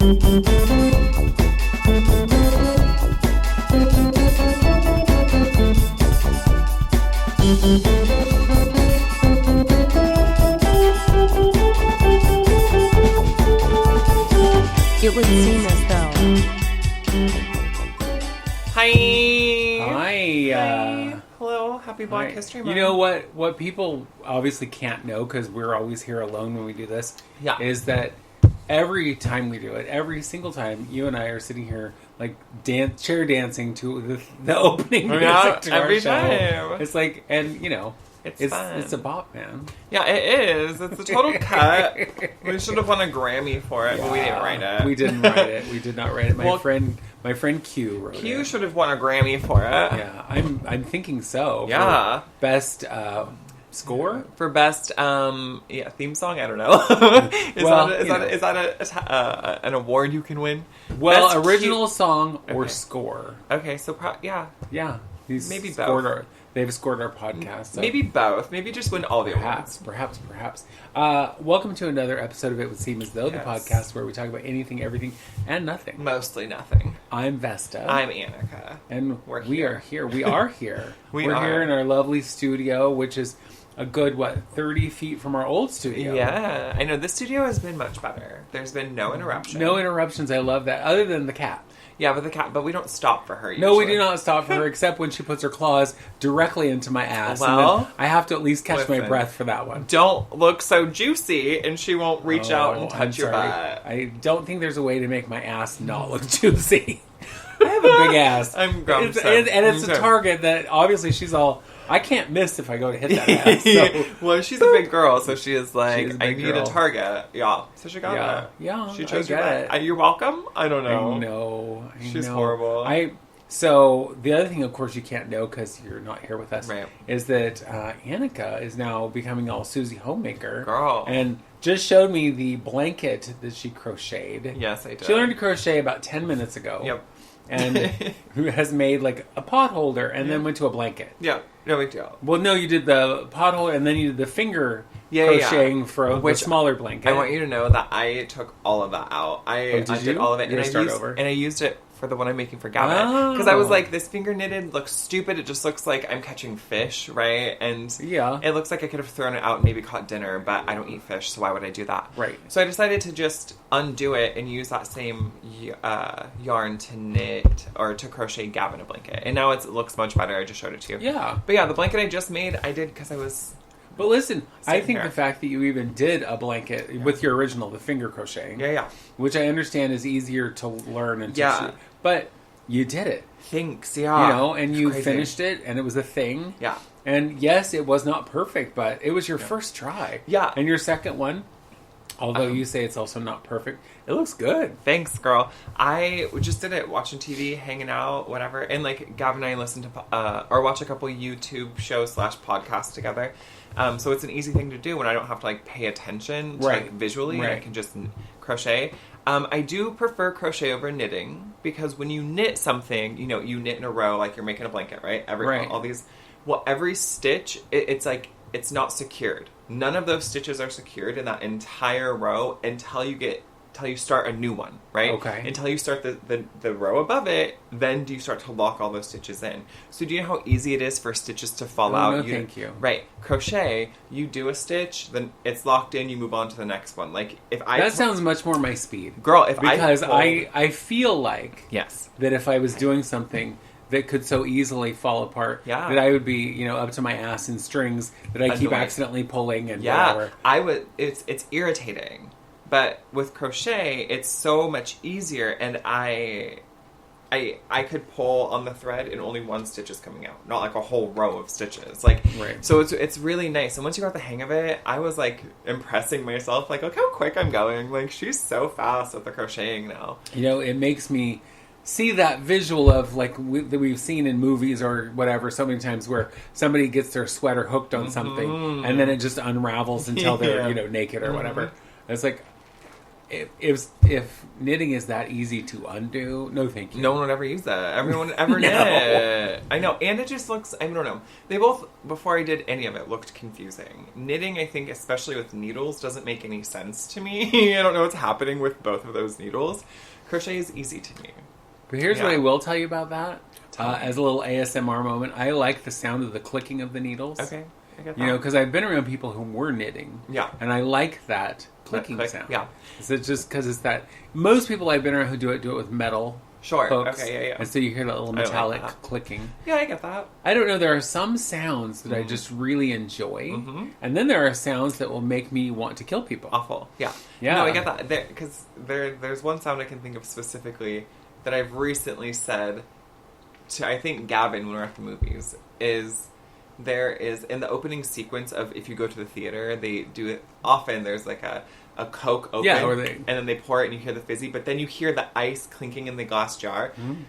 It would seem as though. Hi. Hi. Hello. Happy Black History Month. You know what people obviously can't know, because we're always here alone when we do this, is that every time we do it, every single time, you and I are sitting here like chair dancing to the opening music to every our show. time. It's like, and you know, it's fun. It's a bop, man. Yeah, it is. It's a total cut. We should have won a Grammy for it, but we didn't write it. We didn't write it. We did not write it. My friend Q wrote it. Q should have won a Grammy for it. Yeah, I'm thinking so. Yeah. For best score? For best theme song? I don't know. Is that an award you can win? Well, Best original song or score. Okay, so yeah. Maybe both. They've scored our podcast. So. Maybe both. Maybe just win all the awards. Perhaps. Welcome to another episode of It Would Seem As Though, the podcast where we talk about anything, everything, and nothing. Mostly nothing. I'm Vesta. I'm Annika. And we are here. We're here in our lovely studio, which is a good, 30 feet from our old studio. Yeah. I know. This studio has been much better. There's been no interruption. No interruptions. I love that. Other than the cat. Yeah, but we don't stop for her usually. No, we do not stop for her, except when she puts her claws directly into my ass. Well, and then I have to at least catch my breath for that one. Don't look so juicy, and she won't reach out and touch your butt. I don't think there's a way to make my ass not look juicy. I have a big ass. I'm grumpy. And it's a target that obviously she's all... I can't miss if I go to hit that ass. So. Well, she's a big girl, so she is like, I need a target. Yeah. So she got it. Yeah. She chose it. You're welcome? I don't know. I know. She's horrible. So, the other thing, of course, you can't know because you're not here with us, right, is that Annika is now becoming all Susie Homemaker. Girl. And just showed me the blanket that she crocheted. Yes, I did. She learned to crochet about 10 minutes ago. Yep. And has made like a pot holder and then went to a blanket. Yeah, no big deal. Well, no, you did the pot holder and then you did the finger crocheting for the smaller blanket. I want you to know that I took all of that out. I did all of it, and I used it for the one I'm making for Gavin. Because I was like, this finger knitted looks stupid. It just looks like I'm catching fish, right? And it looks like I could have thrown it out and maybe caught dinner, but I don't eat fish, so why would I do that? Right. So I decided to just undo it and use that same yarn to knit or to crochet Gavin a blanket. And now it looks much better. I just showed it to you. Yeah. But yeah, the blanket I just made, I did because I was... But listen, I think the fact that you even did a blanket with your original, the finger crocheting, which I understand is easier to learn and to shoot, but you did it. Thanks, yeah. You know, and you finished it, and it was a thing. Yeah. And yes, it was not perfect, but it was your first try. Yeah. And your second one, although you say it's also not perfect, it looks good. Thanks, girl. I just did it, watching TV, hanging out, whatever. And like Gavin and I listen to or watch a couple YouTube shows / podcasts together. So it's an easy thing to do when I don't have to like pay attention to, like, visually. And I can just crochet. I do prefer crochet over knitting because when you knit something, you know, you knit in a row like you're making a blanket, right? Every stitch, it's like it's not secured. None of those stitches are secured in that entire row until you start a new one, right? Okay. Until you start the row above it, then do you start to lock all those stitches in. So do you know how easy it is for stitches to fall out? No, thank you. Right. Crochet, you do a stitch, then it's locked in, you move on to the next one. Like, if I... That sounds much more my speed. Girl, I feel like... Yes. That if I was doing something that could so easily fall apart, that I would be, you know, up to my ass in strings that I keep accidentally pulling and whatever. It's irritating. But with crochet, it's so much easier, and I could pull on the thread and only one stitch is coming out, not like a whole row of stitches. Like, so it's really nice. And once you got the hang of it, I was like impressing myself, like, look how quick I'm going. Like, she's so fast with the crocheting now. You know, it makes me see that visual of like that we've seen in movies or whatever so many times where somebody gets their sweater hooked on something and then it just unravels until they're you know naked or whatever. It's like if knitting is that easy to undo, no thank you. No one would ever use that. Everyone would ever knit. I know. And it just looks, I don't know. They both, before I did any of it, looked confusing. Knitting, I think, especially with needles, doesn't make any sense to me. I don't know what's happening with both of those needles. Crochet is easy to me. But here's what I will tell you about that. As a little ASMR moment, I like the sound of the clicking of the needles. Okay. I get that. You know, because I've been around people who were knitting. Yeah. And I like that clicking sound. Yeah. So it's just because it's that. Most people I've been around who do it with metal. Sure. Hooks, Okay, yeah. And so you hear that little metallic clicking. Yeah, I get that. I don't know. There are some sounds that I just really enjoy. Mm-hmm. And then there are sounds that will make me want to kill people. Awful. Yeah. Yeah. No, I get that. Because there's one sound I can think of specifically that I've recently said to, I think, Gavin when we're at the movies, is there is, in the opening sequence of if you go to the theater, they do it often, there's like a Coke open, and then they pour it and you hear the fizzy, but then you hear the ice clinking in the glass jar. Mm-hmm.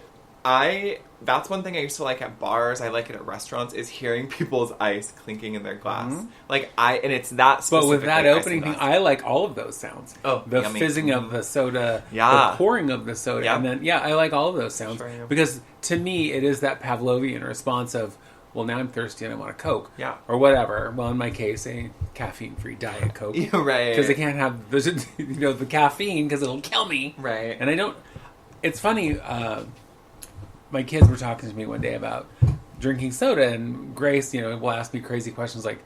That's one thing I used to like at bars, I like it at restaurants, is hearing people's ice clinking in their glass. Mm-hmm. And it's that specific. But with that opening thing, I like all of those sounds. Oh, the yummy. Fizzing of the soda, the pouring of the soda, and then, I like all of those sounds. Sure, because to me, it is that Pavlovian response of, well, now I'm thirsty and I want a Coke. Yeah. Or whatever. Well, in my case, a caffeine-free Diet Coke. Yeah, right. Because I can't have the caffeine because it'll kill me. Right. And I don't... It's funny, my kids were talking to me one day about drinking soda, and Grace, will ask me crazy questions like,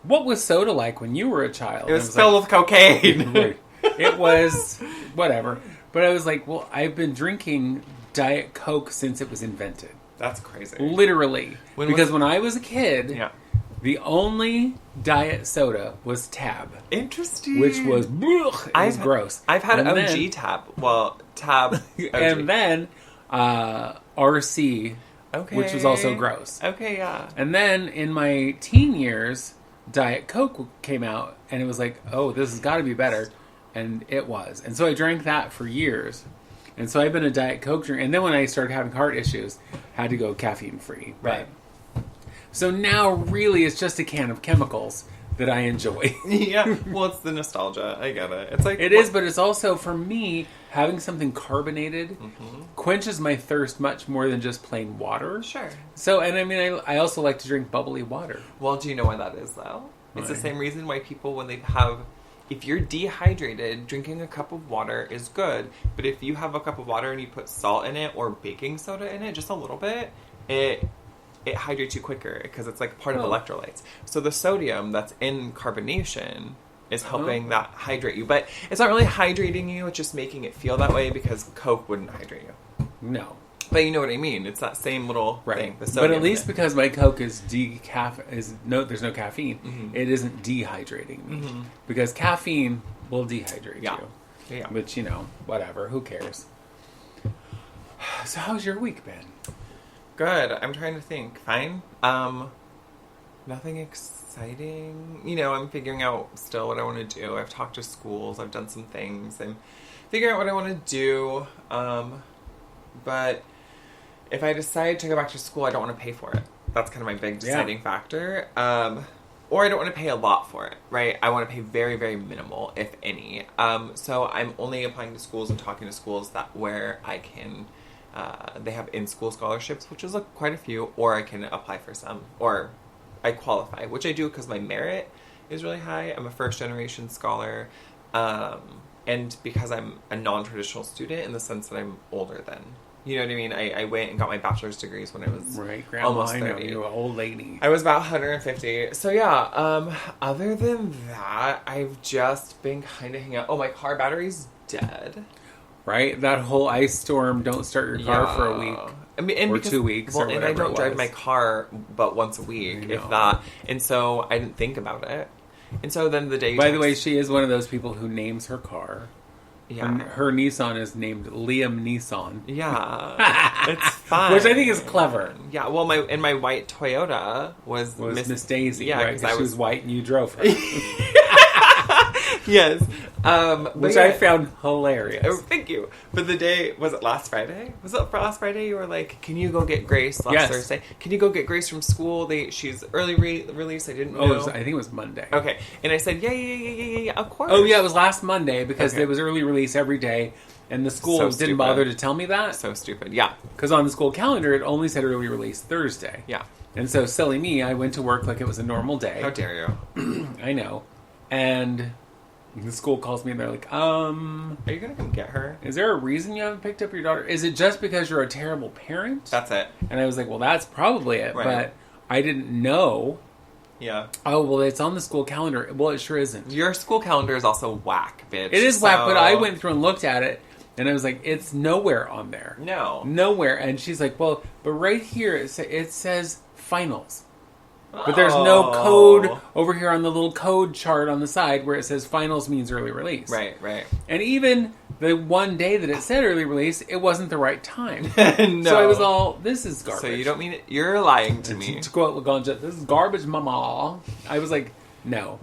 what was soda like when you were a child? It was filled with cocaine. Right. It was whatever. But I was like, well, I've been drinking Diet Coke since it was invented. That's crazy. Literally. Because when I was a kid, the only diet soda was Tab. Interesting. Which was, gross. I've had OG Tab. Well, Tab. OG. And then RC, which was also gross. Okay, yeah. And then in my teen years, Diet Coke came out, and it was like, oh, this has got to be better. And it was. And so I drank that for years. And so I've been a Diet Coke drinker. And then when I started having heart issues, I had to go caffeine-free. Right. So now, really, it's just a can of chemicals that I enjoy. Yeah. Well, it's the nostalgia. I get it. It's like... It is, but it's also, for me, having something carbonated quenches my thirst much more than just plain water. Sure. So, and I mean, I also like to drink bubbly water. Well, do you know why that is, though? It's the same reason why people, when they have... If you're dehydrated, drinking a cup of water is good. But if you have a cup of water and you put salt in it or baking soda in it, just a little bit, it hydrates you quicker because it's like part of electrolytes. So the sodium that's in carbonation is helping that hydrate you. But it's not really hydrating you, it's just making it feel that way because Coke wouldn't hydrate you. No. But you know what I mean. It's that same little thing. The sodium but at least because my Coke is there's no caffeine, it isn't dehydrating me. Because caffeine will dehydrate you. Yeah. Which, whatever. Who cares? So how's your week been? Good. I'm trying to think. Fine. Nothing exciting. I'm figuring out still what I want to do. I've talked to schools. I've done some things. I'm figuring out what I want to do. But if I decide to go back to school, I don't want to pay for it. That's kind of my big deciding factor. Or I don't want to pay a lot for it, right? I want to pay very, very minimal, if any. So I'm only applying to schools and talking to schools where I can... they have in-school scholarships, which is quite a few, or I can apply for some, or I qualify, which I do because my merit is really high. I'm a first-generation scholar, and because I'm a non-traditional student in the sense that I'm older than. You know what I mean? I went and got my bachelor's degrees when I was almost 30. I know, you're an old lady. I was about 150. So yeah, other than that, I've just been kind of hanging out. Oh, my car battery's dead. Right? That whole ice storm, don't start your car for a week. I mean, or 2 weeks, or whatever. And I don't drive my car but once a week, if that. And so I didn't think about it. And so then the day... By the way, she is one of those people who names her car. Yeah. And her Nissan is named Liam Nissan. Yeah. It's fine. Which I think is clever. Yeah, well, my white Toyota was Miss Daisy, yeah, right? Because she was white and you drove her. Yes. Which I found hilarious. Oh, thank you. But the day, was it last Friday? Was it for last Friday? You were like, can you go get Grace last Thursday? Can you go get Grace from school? She's early release. I didn't know. I think it was Monday. Okay. And I said, yeah, of course. Oh, yeah, it was last Monday because it was early release every day. And the school didn't bother to tell me that. So stupid, yeah. Because on the school calendar, it only said early release Thursday. Yeah. And so, silly me, I went to work like it was a normal day. How dare you? I know. And the school calls me and they're like, Are you going to come get her? Is there a reason you haven't picked up your daughter? Is it just because you're a terrible parent? That's it. And I was like, well, that's probably it. Right. But I didn't know. Yeah. Oh, well, it's on the school calendar. Well, it sure isn't. Your school calendar is also whack, bitch. It is whack, but I went through and looked at it. And I was like, it's nowhere on there. No. Nowhere. And she's like, well, but right here it says finals. But there's no code over here on the little code chart on the side where it says finals means early release. Right. And even the one day that it said early release, it wasn't the right time. No. So I was all, this is garbage. So you don't mean it? You're lying to me. To quote Laganja, this is garbage, mama. I was like, no.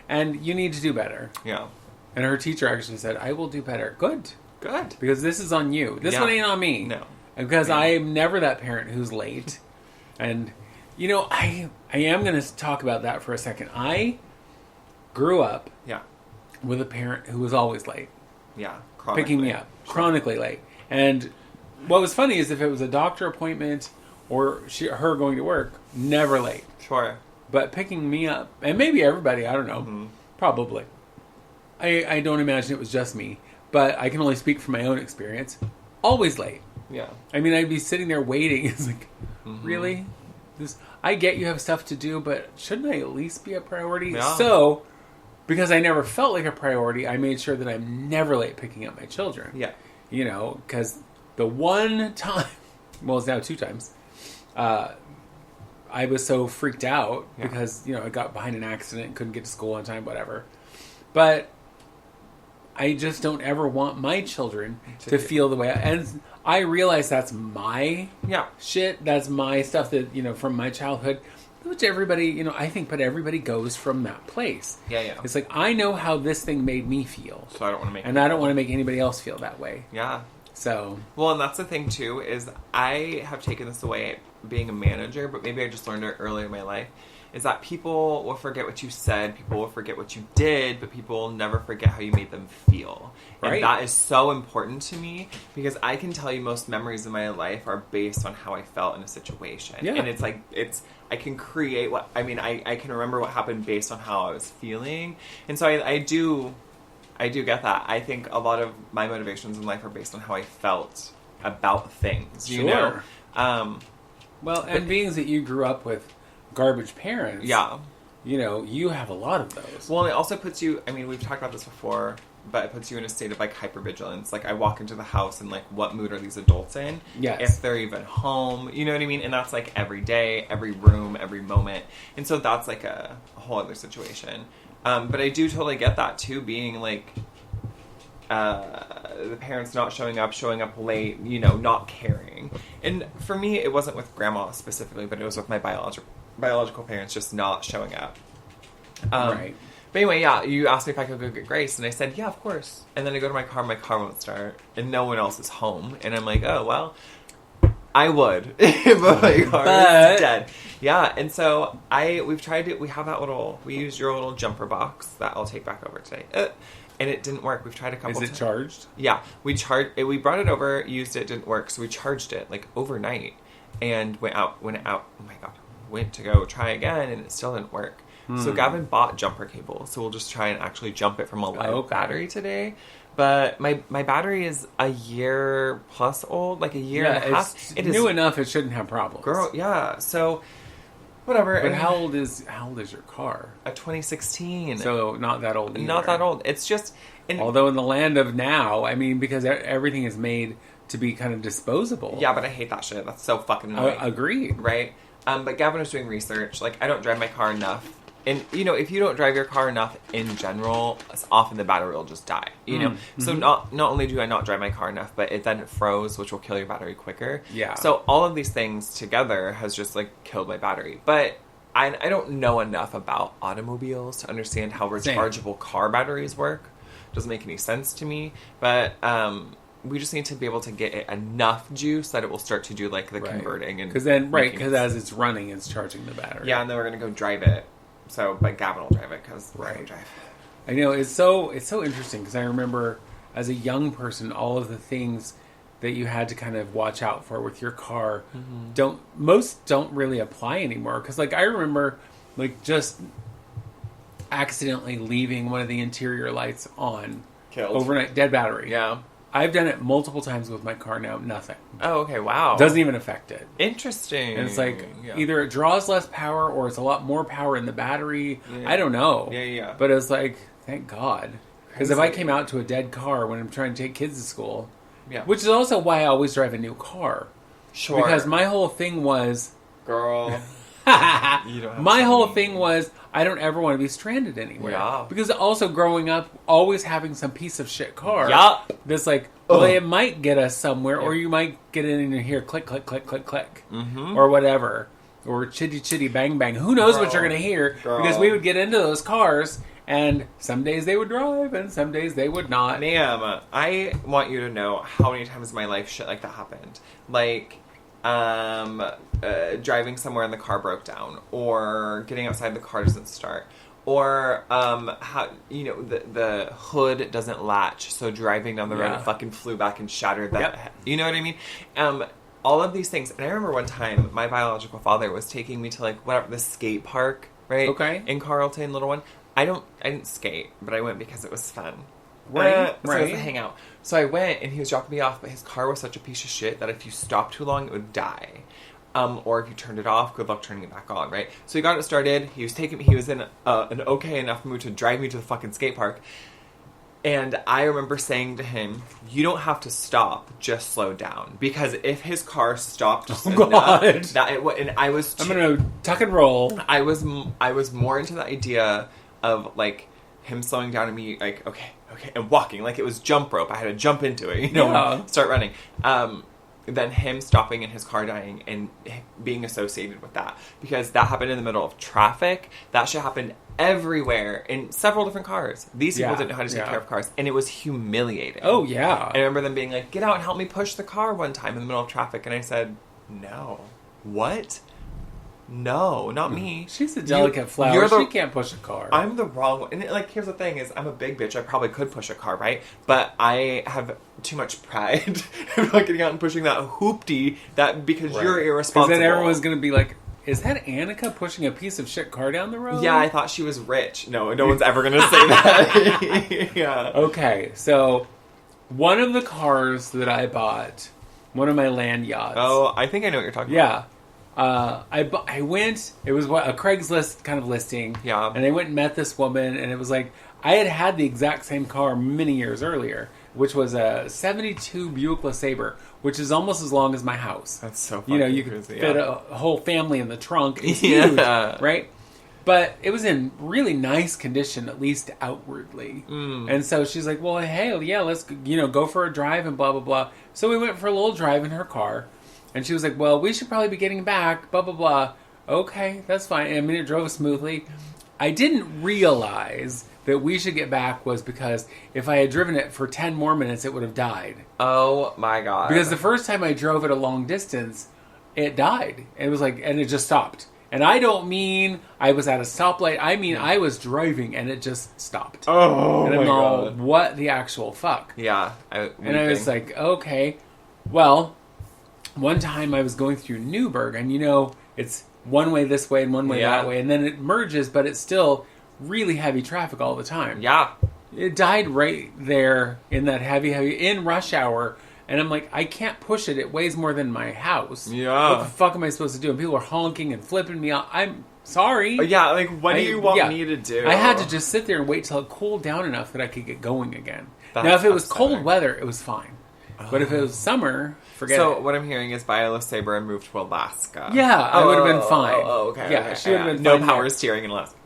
And you need to do better. Yeah. And her teacher actually said, I will do better. Good. Because this is on you. This one ain't on me. No. Because I am never that parent who's late. And, you know, I am going to talk about that for a second. I grew up with a parent who was always late. Yeah. Picking me up. Chronically late. And what was funny is if it was a doctor appointment or her going to work, never late. Sure. But picking me up, and maybe everybody, I don't know, probably. I don't imagine it was just me, but I can only speak from my own experience. Always late. Yeah. I mean, I'd be sitting there waiting. It's like, really? I get you have stuff to do, but shouldn't I at least be a priority? Yeah. So, because I never felt like a priority, I made sure that I'm never late picking up my children. Yeah. You know, because the one time, well, it's now 2 times, I was so freaked out because, you know, I got behind an accident and couldn't get to school on time, whatever. But I just don't ever want my children to feel the way and I realize that's my shit. That's my stuff that, you know, from my childhood, which everybody, you know, I think, but everybody goes from that place. Yeah. It's like, I know how this thing made me feel. So I don't want to make And I don't want to make anybody else feel that way. Yeah. So. Well, and that's the thing, too, is I have taken this away being a manager, but maybe I just learned it early in my life, is that people will forget what you said, people will forget what you did, but people will never forget how you made them feel. Right. And that is so important to me, because I can tell you most memories of my life are based on how I felt in a situation. Yeah. And it's like, I can create I can remember what happened based on how I was feeling. And so I do get that. I think a lot of my motivations in life are based on how I felt about things, you know? Well, and being that you grew up with garbage parents, you know, you have a lot of those. Well, and it also puts you, I mean, we've talked about this before, but it puts you in a state of, like, hypervigilance. Like, I walk into the house and, like, what mood are these adults in? Yes. If they're even home, you know what I mean? And that's, like, every day, every room, every moment. And so that's, like, a whole other situation. But I do totally get that, too, being, like, the parents not showing up late, you know, not caring. And for me, it wasn't with grandma specifically, but it was with my biological parents just not showing up. Right. But anyway, you asked me if I could go get Grace, and I said, yeah, of course. And then I go to my car won't start, and no one else is home. And I'm like, oh, well, I would, but my car is dead. Yeah, and so we used your little jumper box that I'll take back over today. And it didn't work. We've tried a couple times. Is it charged? Yeah. We brought it over, used it, didn't work, so we charged it, like, overnight. And went out, oh my God, went to go try again, and it still didn't work. So Gavin bought jumper cable, so we'll just try and actually jump it from a live battery today. But my battery is a year plus old, like a year and a half. It's new enough, it shouldn't have problems. Girl, yeah. So, whatever. But how old is your car? A 2016. So not that old either. Not that old. It's just... Although in the land of now, I mean, because everything is made to be kind of disposable. Yeah, but I hate that shit. That's so fucking annoying. Agreed. Right? But Gavin was doing research. Like, I don't drive my car enough. And, you know, if you don't drive your car enough in general, often the battery will just die, you know? Mm-hmm. So not only do I not drive my car enough, but it froze, which will kill your battery quicker. Yeah. So all of these things together has just, like, killed my battery. But I don't know enough about automobiles to understand how rechargeable car batteries work. Doesn't make any sense to me. But we just need to be able to get it enough juice that it will start to do like the converting. Because as it's running, it's charging the battery. Yeah, and then we're going to go drive it. So, but Gavin will drive it because I don't drive. I know, it's so interesting because I remember as a young person, all of the things that you had to kind of watch out for with your car most don't really apply anymore. Because like I remember like just accidentally leaving one of the interior lights on overnight, dead battery. Yeah. I've done it multiple times with my car now, nothing. Oh, okay, wow. Doesn't even affect it. Interesting. And it's like either it draws less power or it's a lot more power in the battery. Yeah. I don't know. Yeah. But it's like, thank God. Because if I came out to a dead car when I'm trying to take kids to school, which is also why I always drive a new car. Sure. Because my whole thing was... Girl... My whole thing was I don't ever want to be stranded anywhere. Yeah. Because also growing up, always having some piece of shit car. Yup. That's like, well, it might get us somewhere, or you might get in and hear click, click, click, click, click, or whatever, or chitty, chitty, bang, bang. Who knows what you're going to hear? Because we would get into those cars, and some days they would drive, and some days they would not. Ma'am, I want you to know how many times in my life shit like that happened. Like... driving somewhere and the car broke down, or getting outside the car doesn't start, or how the hood doesn't latch, so driving down the road it fucking flew back and shattered that. You know what I mean? All of these things. And I remember one time my biological father was taking me to like the skate park, right? Okay. In Carlton, little one. I didn't skate, but I went because it was fun. Right. So it was a hangout. So I went, and he was dropping me off, but his car was such a piece of shit that if you stopped too long, it would die. Or if you turned it off, good luck turning it back on, right? So he got it started. He was in an okay enough mood to drive me to the fucking skate park. And I remember saying to him, you don't have to stop, just slow down. Because if his car stopped just enough, and I was... I'm going to tuck and roll. I was more into the idea of, like, him slowing down and me, like, okay, and walking. Like, it was jump rope. I had to jump into it, and start running. Than him stopping and his car dying and being associated with that. Because that happened in the middle of traffic. That shit happened everywhere in several different cars. These people didn't know how to take care of cars. And it was humiliating. Oh, yeah. I remember them being like, get out and help me push the car one time in the middle of traffic. And I said, no. What? No, not me. She's a delicate flower. She can't push a car. I'm the wrong one. And, like, here's the thing is, I'm a big bitch. I probably could push a car, right? But I have too much pride about getting out and pushing that hoopty because you're irresponsible. Because then everyone's going to be like, is that Annika pushing a piece of shit car down the road? Yeah, I thought she was rich. No one's ever going to say that. Yeah. Okay, so one of the cars that I bought, one of my land yachts. Oh, I think I know what you're talking about. I went, it was a Craigslist kind of listing. Yeah. And I went and met this woman, and it was like, I had the exact same car many years earlier, which was a 72 Buick LeSabre, which is almost as long as my house. That's so funny. You could fit a whole family in the trunk. It's huge, right? But it was in really nice condition, at least outwardly. And so she's like, well, hey, let's go for a drive and blah, blah, blah. So we went for a little drive in her car. And she was like, well, we should probably be getting back, blah, blah, blah. Okay, that's fine. I mean, it drove smoothly. I didn't realize that we should get back was because if I had driven it for 10 more minutes, it would have died. Oh, my God. Because the first time I drove it a long distance, it died. It was like, and it just stopped. And I don't mean I was at a stoplight. I mean I was driving and it just stopped. Oh, and my God. What the actual fuck? Yeah. And I was like, okay. Well... One time I was going through Newburgh, and it's one way this way and one way that way, and then it merges, but it's still really heavy traffic all the time. Yeah. It died right there in that heavy, in rush hour, and I'm like, I can't push it. It weighs more than my house. Yeah. What the fuck am I supposed to do? And people are honking and flipping me out. I'm sorry. Yeah, like, what do you want me to do? I had to just sit there and wait till it cooled down enough that I could get going again. Now, if it was cold weather, it was fine. But if it was summer, forget it. So what I'm hearing is buy a LeSabre and move to Alaska. Yeah, I would have been fine. Okay. Yeah, she would have been no fine. No power steering in Alaska.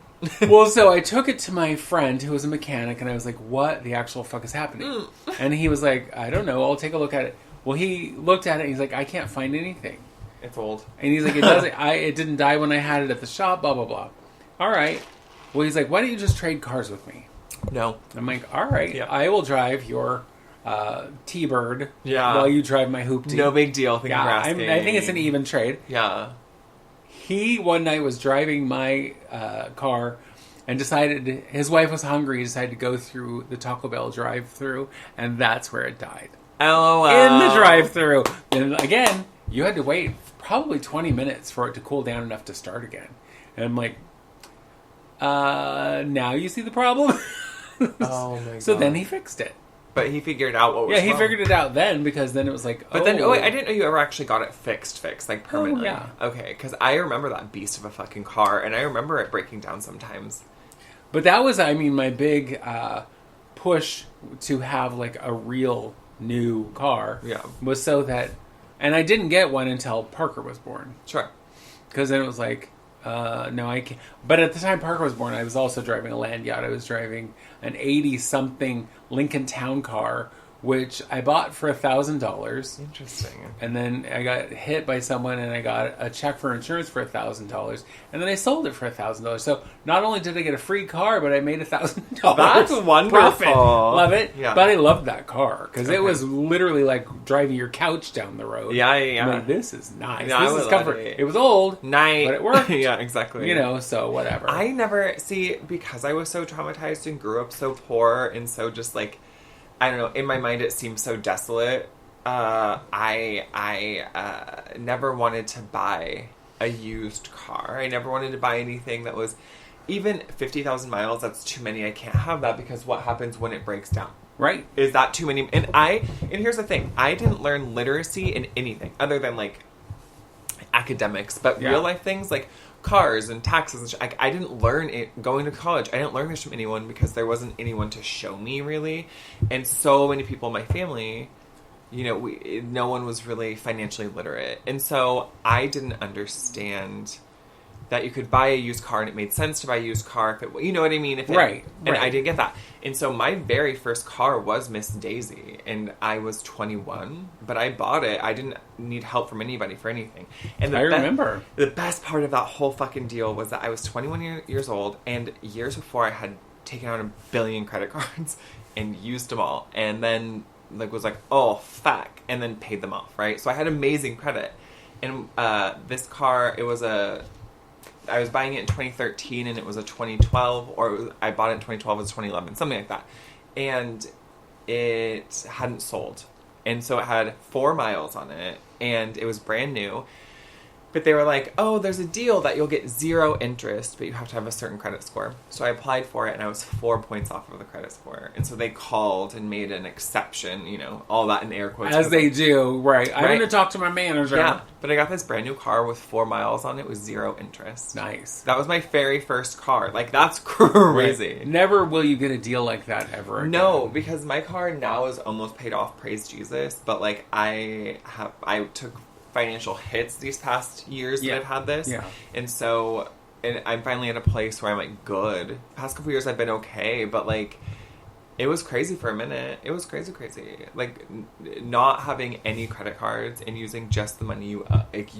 Well, so I took it to my friend who was a mechanic, and I was like, what the actual fuck is happening? And he was like, I don't know, I'll take a look at it. Well, he looked at it, and he's like, I can't find anything. It's old. And he's like, it didn't die when I had it at the shop, blah, blah, blah. All right. Well, he's like, why don't you just trade cars with me? No. I'm like, all right, I will drive your T-Bird while you drive my hoopty. No big deal. Thank you for asking. I think it's an even trade. Yeah. He, one night, was driving my car and decided, his wife was hungry, he decided to go through the Taco Bell drive-thru, and that's where it died. LOL. In the drive-thru. And again, you had to wait probably 20 minutes for it to cool down enough to start again. And I'm like, now you see the problem? Oh my god. So then he fixed it. But he figured out what was wrong. Yeah, he figured it out then, because then it was like, But then, I didn't know you ever actually got it fixed, like permanently. Oh, yeah. Okay, because I remember that beast of a fucking car, and I remember it breaking down sometimes. But that was, my big push to have, like, a real new car. Yeah. Was so that, and I didn't get one until Parker was born. Sure. Because then it was like, no, I can't. But at the time Parker was born, I was also driving a Land Yacht. I was driving an 80-something Lincoln Town Car, which I bought for $1,000. Interesting. And then I got hit by someone, and I got a check for insurance for $1,000. And then I sold it for $1,000. So not only did I get a free car, but I made $1,000. That's wonderful. Profit. Love it. Yeah. But I loved that car because it was literally like driving your couch down the road. Yeah. I'm like, this is nice. Yeah, this is comfort. It was old, nice, but it worked. Yeah, exactly. So whatever. I never see, because I was so traumatized and grew up so poor and so just like, I don't know, in my mind it seems so desolate. I never wanted to buy a used car. I never wanted to buy anything that was even 50,000 miles. That's too many. I can't have that, because what happens when it breaks down? Right. Is that too many? And here's the thing. I didn't learn literacy in anything other than like academics, but real life things like cars and taxes and I didn't learn it going to college. I didn't learn this from anyone because there wasn't anyone to show me, really. And so many people in my family, no one was really financially literate. And so I didn't understand that you could buy a used car and it made sense to buy a used car if it, you know what I mean? And I didn't get that. And so my very first car was Miss Daisy, and I was 21, but I bought it. I didn't need help from anybody for anything. And I remember. The best part of that whole fucking deal was that I was 21 years old, and years before I had taken out 1 billion credit cards and used them all, and then was like, oh, fuck, and then paid them off, right? So I had amazing credit. And this car, I was buying it in 2013, and it was a 2012, or I bought it in 2012, it was 2011, something like that. And it hadn't sold. And so it had 4 miles on it, and it was brand new. But they were like, oh, there's a deal that you'll get 0 interest, but you have to have a certain credit score. So I applied for it, and I was 4 points off of the credit score. And so they called and made an exception, all that in air quotes. As they do, right. I'm going to talk to my manager. Yeah, but I got this brand new car with 4 miles on it with 0 interest. Nice. That was my very first car. That's crazy. Right. Never will you get a deal like that ever again. No, because my car now is almost paid off, praise Jesus. But I took financial hits these past years that I've had this. Yeah. And so, I'm finally at a place where I'm good. Past couple years I've been okay, but it was crazy for a minute. It was crazy. Not having any credit cards and using just the money you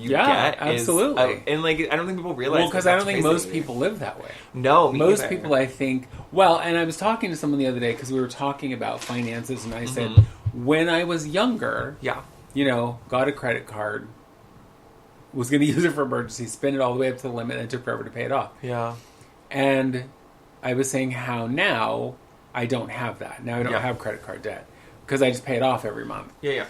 get. Absolutely. And I don't think people realize. Well, because I don't think most people live that way. No, most people, I think. Well, and I was talking to someone the other day because we were talking about finances, and I said when I was younger, got a credit card, was going to use it for emergency, spend it all the way up to the limit, and it took forever to pay it off. Yeah. And I was saying how now I don't have that. Now I don't have credit card debt because I just pay it off every month. Yeah.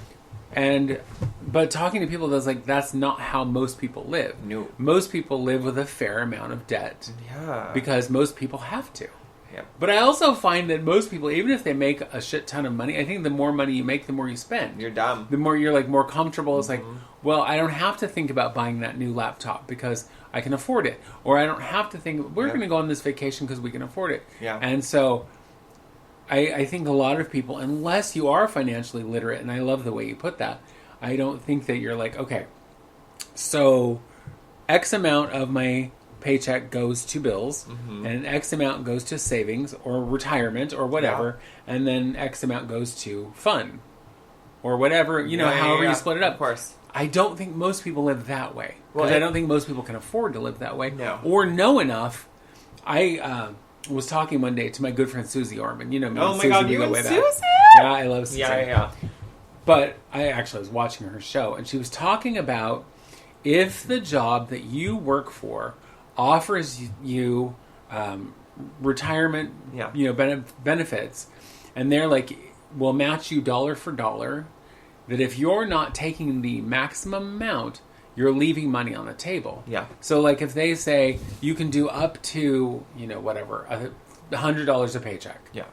But talking to people, that's not how most people live. No. Most people live with a fair amount of debt. Yeah. Because most people have to. Yeah. But I also find that most people, even if they make a shit ton of money, I think the more money you make, the more you spend. You're dumb. The more you're more comfortable. It's well, I don't have to think about buying that new laptop because I can afford it. Or I don't have to think, we're going to go on this vacation because we can afford it. Yeah. And so I think a lot of people, unless you are financially literate, and I love the way you put that, I don't think that you're okay, so X amount of my paycheck goes to bills, and X amount goes to savings or retirement or whatever, and then X amount goes to fun or whatever, however you split it up. Of course. I don't think most people live that way. Because I don't think most people can afford to live that way. No. Or know enough. I was talking one day to my good friend Susie Orman. You know me. Oh my Susie, God, you and Susie? Yeah, I love Susie. Yeah. But I actually was watching her show, and she was talking about if the job that you work for offers you retirement, benefits, and they're like, will match you dollar for dollar, that if you're not taking the maximum amount, you're leaving money on the table. Yeah. So, like, if they say you can do up to, whatever, $100 a paycheck. Yeah.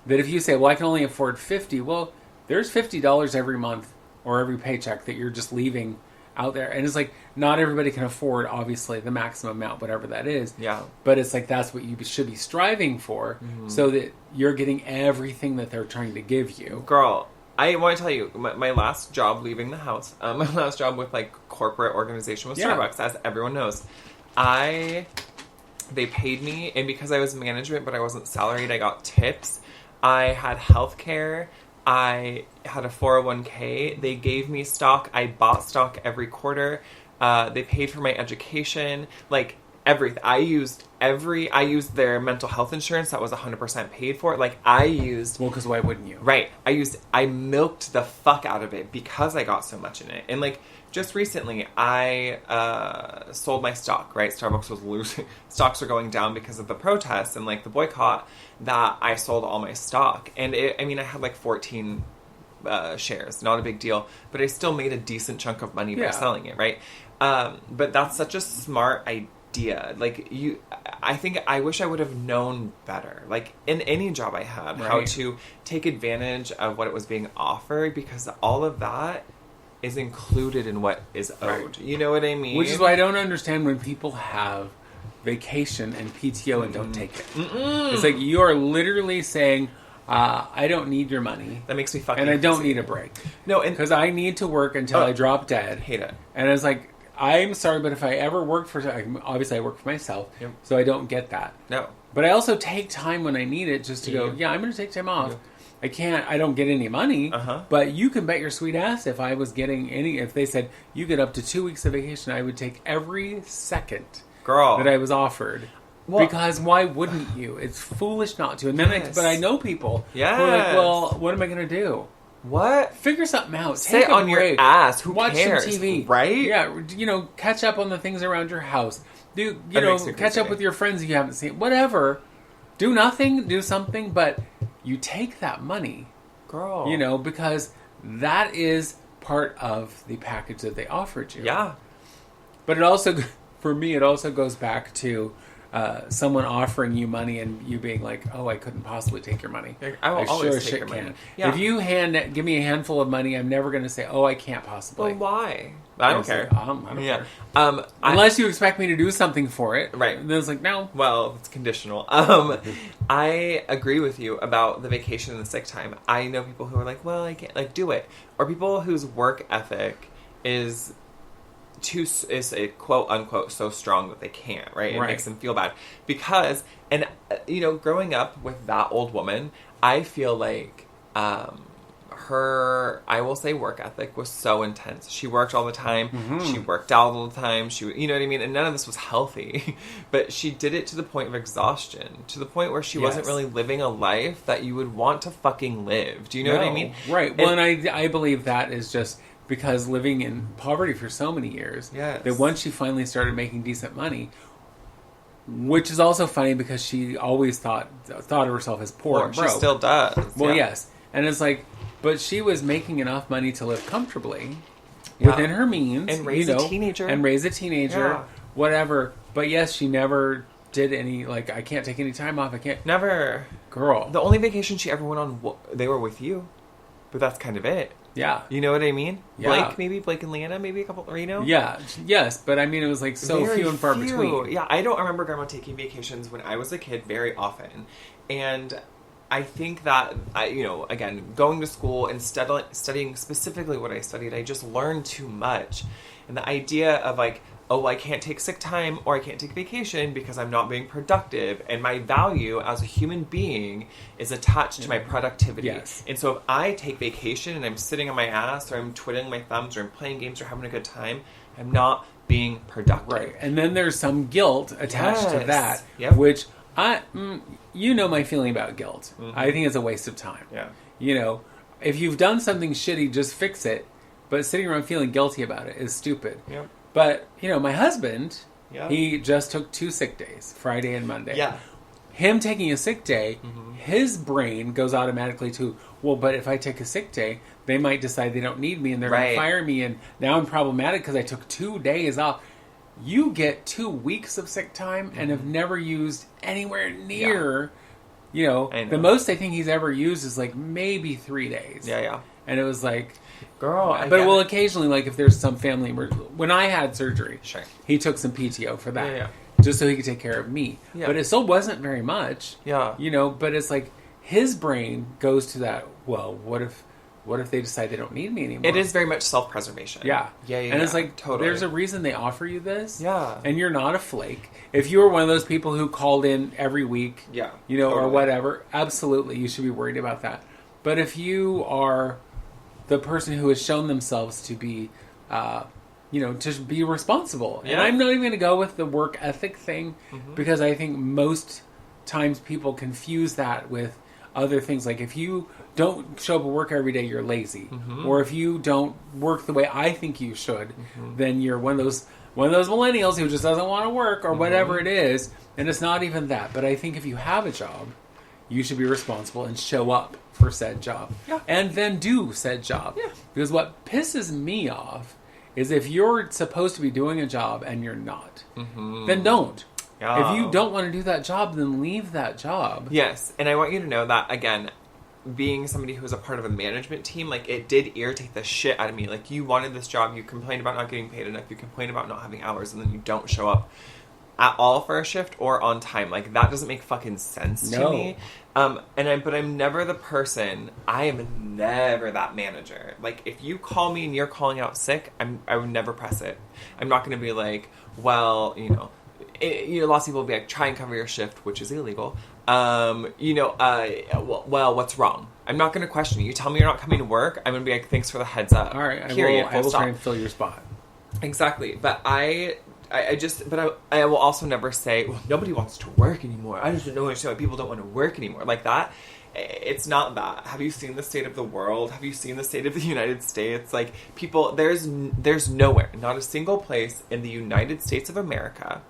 That if you say, well, I can only afford $50, well, there's $50 every month or every paycheck that you're just leaving out there. And it's like, not everybody can afford, obviously, the maximum amount, whatever that is. Yeah. But it's like, that's what you should be striving for, so that you're getting everything that they're trying to give you. Girl, I want to tell you, my last job leaving the house, my last job with, like, corporate organization with Starbucks, as everyone knows, they paid me, and because I was management, but I wasn't salaried, I got tips. I had health care. I had a 401k. They gave me stock. I bought stock every quarter. They paid for my education. Like, everything. I used their mental health insurance that was 100% paid for. Like, well, because why wouldn't you? Right. I milked the fuck out of it because I got so much in it. And, like, just recently, I sold my stock, right? Starbucks was losing. Stocks were going down because of the protests and, like, the boycott, that I sold all my stock. And, I had, like, 14 shares. Not a big deal. But I still made a decent chunk of money by selling it, right? But that's such a smart idea. Like, I wish I would have known better. Like, in any job I had, how to take advantage of what it was being offered, because all of that is included in what is owed. Right. You know what I mean? Which is why I don't understand when people have vacation and PTO and don't take it. It's like, you are literally saying, I don't need your money. That makes me fucking And I don't need a break. No, because I need to work until I drop dead. Hate it. And it's like, I'm sorry, but if I ever work obviously I work for myself, so I don't get that. No. But I also take time when I need it just to go, I'm going to take time off. I don't get any money, but you can bet your sweet ass if they said you get up to 2 weeks of vacation, I would take every second that I was offered. Well, because why wouldn't you? It's foolish not to. And then but I know people who are like, well, what am I going to do? What? Figure something out. Sit on your ass. Who Watch cares? Some TV. Right? Yeah. Catch up on the things around your house. Catch up with your friends you haven't seen. Whatever. Do nothing. Do something. But you take that money. Girl. Because that is part of the package that they offered you. Yeah. But it also, for me, it also goes back to someone offering you money and you being like, oh, I couldn't possibly take your money. I will always take your money. Can. Yeah. If you give me a handful of money, I'm never going to say, oh, I can't possibly. Well, why? I don't care. I don't care. Unless you expect me to do something for it. Right. Then it's like, no. Well, it's conditional. I agree with you about the vacation and the sick time. I know people who are like, well, I can't, like, do it. Or people whose work ethic is a quote unquote so strong that they can't, right? It makes them feel bad because, and growing up with that old woman, I feel like her, I will say, work ethic was so intense. She worked all the time. She worked out all the time. You know what I mean? And none of this was healthy, but she did it to the point of exhaustion, to the point where she wasn't really living a life that you would want to fucking live. Do you know what I mean? Right. Well, and I believe that is just because living in poverty for so many years, that once she finally started making decent money, which is also funny because she always thought of herself as poor and broke. She still does. Well, yes. And it's like, but she was making enough money to live comfortably within her means. And raise a teenager. Whatever. But yes, she never did any, like, I can't take any time off. I can't. Never. Girl. The only vacation she ever went on, they were with you. But that's kind of it. Yeah. You know what I mean? Yeah. Blake and Leanna, maybe a couple, Yeah. Yes, but I mean, it was like so very few and far between. Yeah, I don't remember Grandma taking vacations when I was a kid very often. And I think that, again, going to school and studying specifically what I studied, I just learned too much. And the idea of, like, oh, I can't take sick time or I can't take vacation because I'm not being productive, and my value as a human being is attached to my productivity. Yes. And so if I take vacation and I'm sitting on my ass or I'm twiddling my thumbs or I'm playing games or having a good time, I'm not being productive. Right. And then there's some guilt attached to that, which you know my feeling about guilt. Mm-hmm. I think it's a waste of time. Yeah. You know, if you've done something shitty, just fix it. But sitting around feeling guilty about it is stupid. Yep. But, you know, my husband, he just took 2 sick days, Friday and Monday. Yeah. Him taking a sick day, his brain goes automatically to, well, but if I take a sick day, they might decide they don't need me and they're going to fire me. And now I'm problematic because I took 2 days off. You get 2 weeks of sick time and have never used anywhere near, you know, the most I think he's ever used is like maybe 3 days. Yeah. And it was like, girl, but it will occasionally, like if there's some family emergency. When I had surgery, he took some PTO for that, just so he could take care of me. Yeah. But it still wasn't very much. Yeah, you know. But it's like his brain goes to that. Well, what if they decide they don't need me anymore? It is very much self-preservation. Yeah. And it's like totally. There's a reason they offer you this. Yeah, and you're not a flake. If you were one of those people who called in every week, you know, or whatever, absolutely, you should be worried about that. But if you are the person who has shown themselves to be, you know, to be responsible. Yeah. And I'm not even going to go with the work ethic thing because I think most times people confuse that with other things. Like if you don't show up at work every day, you're lazy. Or if you don't work the way I think you should, then you're one of those millennials who just doesn't want to work or whatever it is. And it's not even that. But I think if you have a job, you should be responsible and show up for said job. Yeah. And then do said job. Yeah. Because what pisses me off is if you're supposed to be doing a job and you're not, then don't. Yeah. If you don't want to do that job, then leave that job. Yes. And I want you to know that, again, being somebody who was a part of a management team, like, it did irritate the shit out of me. Like, you wanted this job, you complained about not getting paid enough, you complained about not having hours, and then you don't show up at all for a shift or on time. Like, that doesn't make fucking sense to me. But I'm never the person. I am never that manager. Like, if you call me and you're calling out sick, I would never press it. I'm not going to be like, well, you know, lots of people will be like, try and cover your shift, which is illegal. Well, what's wrong? I'm not going to question you. You tell me you're not coming to work, I'm going to be like, thanks for the heads up. All right, I will try and fill your spot. Exactly, but I will also never say, well, nobody wants to work anymore. I just don't understand why people don't want to work anymore. Like that, it's not that. Have you seen the state of the world? Have you seen the state of the United States? Like, people, there's nowhere, not a single place in the United States of America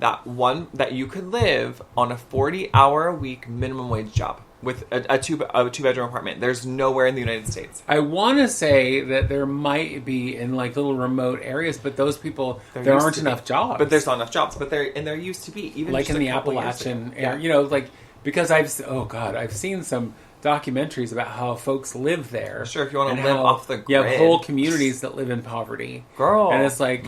that you could live on a 40-hour-a-week minimum wage job with a two-bedroom apartment. There's nowhere in the United States. I want to say that there might be in like little remote areas, but those people, there aren't enough jobs. But there's not enough jobs. But there used to be, even like just in the Appalachian area. You know, like, because I've seen some documentaries about how folks live there. Sure, if you want to live off the grid. You have whole communities that live in poverty. Girl. And it's like,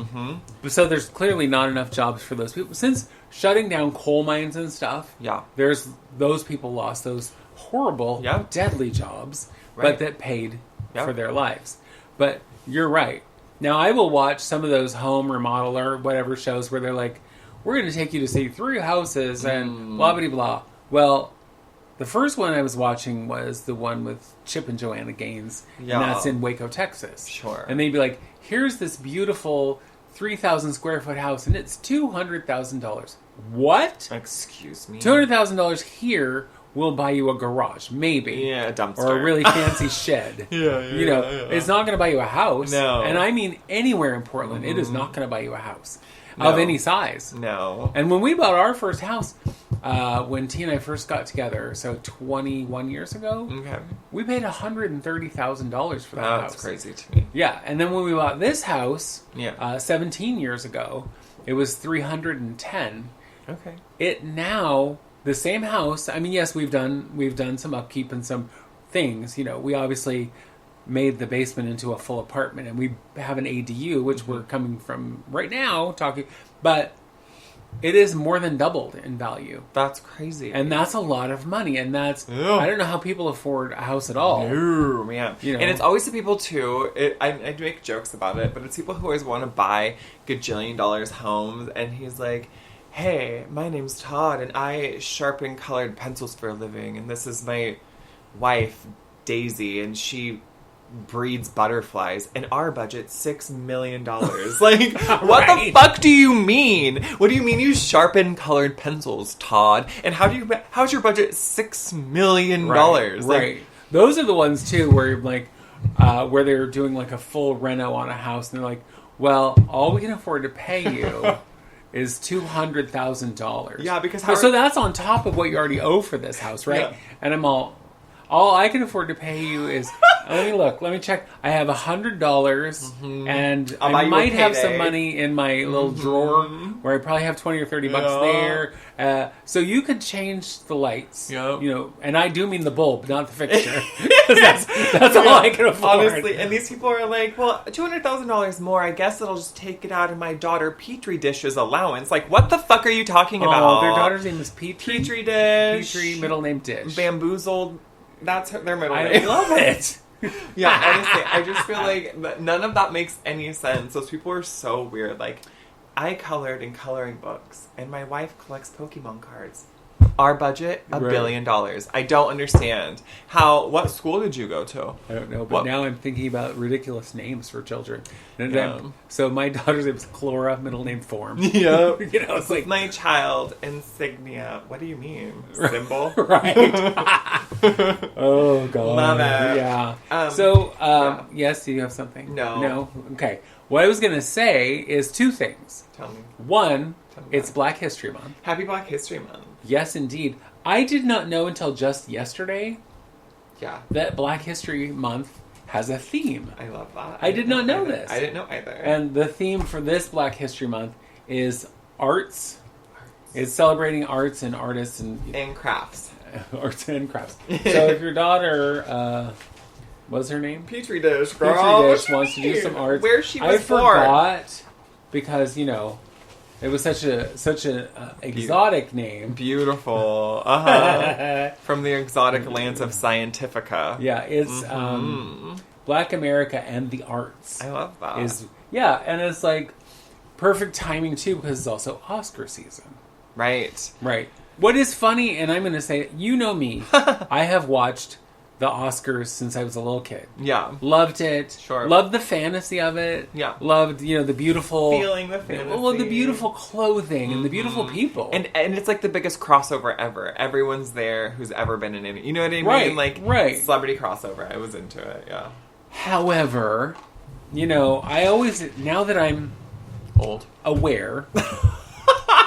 so there's clearly not enough jobs for those people. Since shutting down coal mines and stuff, there's those people lost those horrible, deadly jobs, but that paid for their lives. But you're right. Now, I will watch some of those home remodel or whatever shows where they're like, we're going to take you to see 3 houses and blah, blah, blah. Well, the first one I was watching was the one with Chip and Joanna Gaines, and that's in Waco, Texas. Sure. And they'd be like, here's this beautiful 3,000 square foot house, and it's $200,000. What? Excuse me? $200,000 here will buy you a garage, maybe. Yeah, a dumpster. Or a really fancy shed. It's not going to buy you a house. No. And I mean anywhere in Portland, it is not going to buy you a house of any size. No. And when we bought our first house, when T and I first got together, so 21 years ago, we paid $130,000 for that house. That's crazy to me. Yeah, and then when we bought this house, 17 years ago, it was $310,000. Okay. It now, the same house. I mean, yes, we've done some upkeep and some things. You know, we obviously made the basement into a full apartment, and we have an ADU, which we're coming from right now talking. But it is more than doubled in value. That's crazy. And that's a lot of money. And that's, I don't know how people afford a house at all. No, man. You know? And it's always the people, too, I make jokes about it, but it's people who always want to buy gajillion dollars homes, and he's like, hey, my name's Todd, and I sharpen colored pencils for a living, and this is my wife, Daisy, and she breeds butterflies, and our budget's $6 million. Like, what the fuck do you mean? What do you mean you sharpen colored pencils, Todd? And how's your budget $6 million? Right. Like, those are the ones too where like where they're doing like a full reno on a house, and they're like, well, all we can afford to pay you is $200,000. Yeah, because so that's on top of what you already owe for this house, right? Yeah. And I'm all I can afford to pay you is, let me check. I have $100, and I might have some money in my little drawer where I probably have 20 or 30 bucks there. So you could change the lights, and I do mean the bulb, not the fixture. that's all I can afford. Honestly, and these people are like, well, $200,000 more, I guess it'll just take it out of my daughter Petri Dish's allowance. Like, what the fuck are you talking about? Oh, their daughter's name is Petri? Petri Dish. Petri, middle name Dish. Bamboozled. That's their middle name. I love it. Yeah, honestly, I just feel like none of that makes any sense. Those people are so weird. Like, I colored in coloring books, and my wife collects Pokemon cards. Our budget, $1 billion. I don't understand. What school did you go to? I don't know, but now I'm thinking about ridiculous names for children. Yeah. So my daughter's name is Clora, middle name Form. Yeah. It's like my child insignia. What do you mean? Symbol? Right. Oh, God. Love it. Yeah. Yes, do you have something? No. Okay. What I was going to say is two things. Tell me. One, it's Black History Month. Happy Black History Month. Yes, indeed. I did not know until just yesterday that Black History Month has a theme. I love that. I did not know this. I didn't know either. And the theme for this Black History Month is arts. It's celebrating arts and artists and crafts. Arts and crafts. So if your daughter, what's her name? Petri Dish, girl. Petri Dish wants to do some arts. Where she was born. I forgot because, it was such an exotic name. Beautiful. From the exotic lands of Scientifica. Yeah, it's Black America and the Arts. I love that. And it's like perfect timing too because it's also Oscar season. Right. What is funny, and I'm going to say, you know me, I have watched the Oscars since I was a little kid. Yeah. Loved it. Sure. Loved the fantasy of it. Yeah. Loved, the beautiful... Feeling the fantasy. Well, the beautiful clothing and the beautiful people. And it's like the biggest crossover ever. Everyone's there who's ever been in any... You know what I mean? Right. Celebrity crossover. I was into it, yeah. However, I always... Now that I'm... Old. Aware...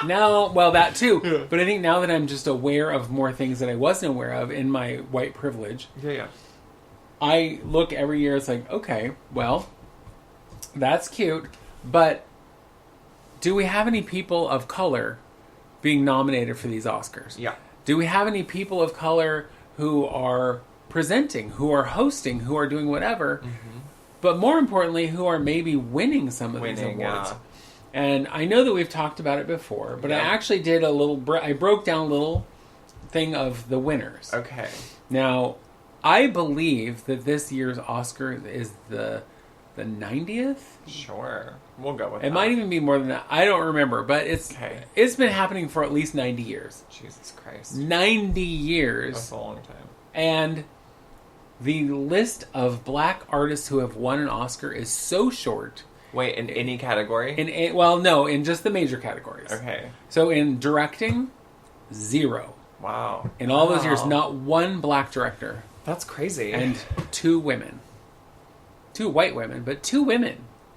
that too. Yeah. But I think now that I'm just aware of more things that I wasn't aware of in my white privilege, I look every year, it's like, okay, well, that's cute, but do we have any people of color being nominated for these Oscars? Yeah. Do we have any people of color who are presenting, who are hosting, who are doing whatever, but more importantly, who are maybe winning some of these awards? Yeah. And I know that we've talked about it before, but I actually did I broke down a little thing of the winners. Okay. Now, I believe that this year's Oscar is the 90th? Sure. We'll go with that. It might even be more than that. I don't remember, but it's been happening for at least 90 years. Jesus Christ. 90 years. That's a long time. And the list of black artists who have won an Oscar is so short. Wait, in any category? In just the major categories. Okay. So in directing, 0. Wow. In all those years, not one black director. That's crazy. And 2 women. 2 white women, but 2 women.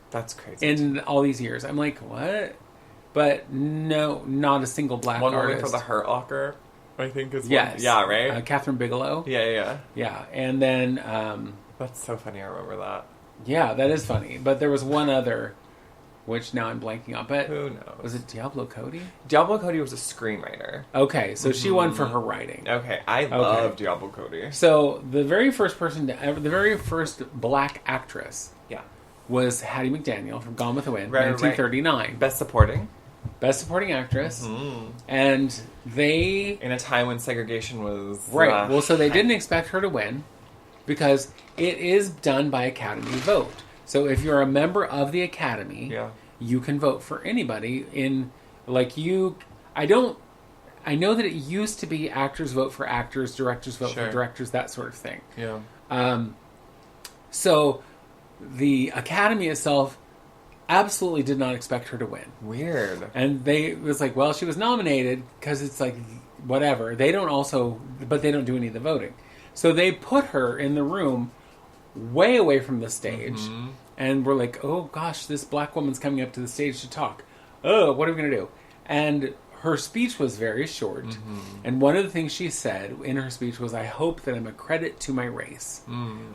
That's crazy. In all these years. I'm like, what? But no, not a single black artist. One woman for The Hurt Locker, I think is one. Yes. Yeah, right? Catherine Bigelow. Yeah. Yeah, and then... that's so funny, I remember that. Yeah, that is funny. But there was one other, which now I'm blanking on. But who knows? Was it Diablo Cody? Diablo Cody was a screenwriter. Okay, so she won for her writing. Okay, I love Diablo Cody. So the very first person to ever, the very first black actress, was Hattie McDaniel from Gone with the Wind, 1939. Best Supporting. Best Supporting Actress, and they... In a time when segregation was... Right, well, so they didn't expect her to win, because it is done by Academy vote. So if you're a member of the Academy, you can vote for anybody in... Like, I know that it used to be actors vote for actors, directors vote for directors, that sort of thing. Yeah. So the Academy itself absolutely did not expect her to win. Weird. And it was like, well, she was nominated because it's like, whatever. But they don't do any of the voting. So they put her in the room way away from the stage. And we're like, oh gosh, this black woman's coming up to the stage to talk. Oh, what are we going to do? And her speech was very short. And one of the things she said in her speech was, I hope that I'm a credit to my race.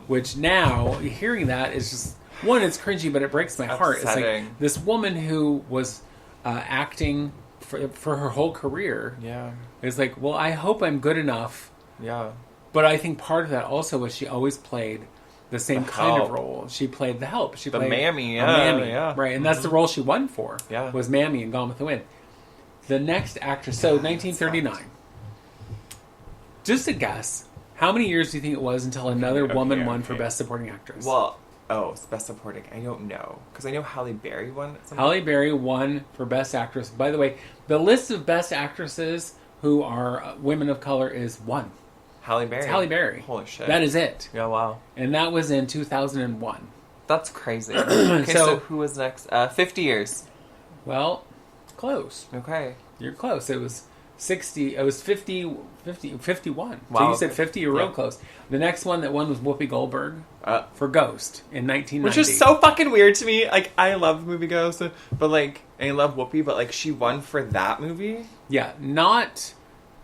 Which now, hearing that is just... One, it's cringy, but it breaks my heart. It's like this woman who was acting for her whole career. Yeah. It's like, well, I hope I'm good enough. Yeah. But I think part of that also was she always played the same kind of role. She played the help. She played mammy. A mammy. Right, and that's the role she won for. Was Mammy in Gone with the Wind. The next actress, so 1939. Just a guess, how many years do you think it was until another woman won for Best Supporting Actress? Well... Oh, it's Best Supporting. I don't know. Because I know Halle Berry won. Halle Berry won for Best Actress. By the way, the list of Best Actresses who are women of color is one. Halle Berry? It's Halle Berry. Holy shit. That is it. Yeah, wow. And that was in 2001. That's crazy. Okay, so who was next? 50 years. Well, close. Okay. You're close. It was 60. It was 51. Wow. So you said 50, you're real close. The next one that won was Whoopi Goldberg for Ghost in 1990. Which is so fucking weird to me. Like, I love the movie Ghost, but like, I love Whoopi, but like, she won for that movie? Yeah, not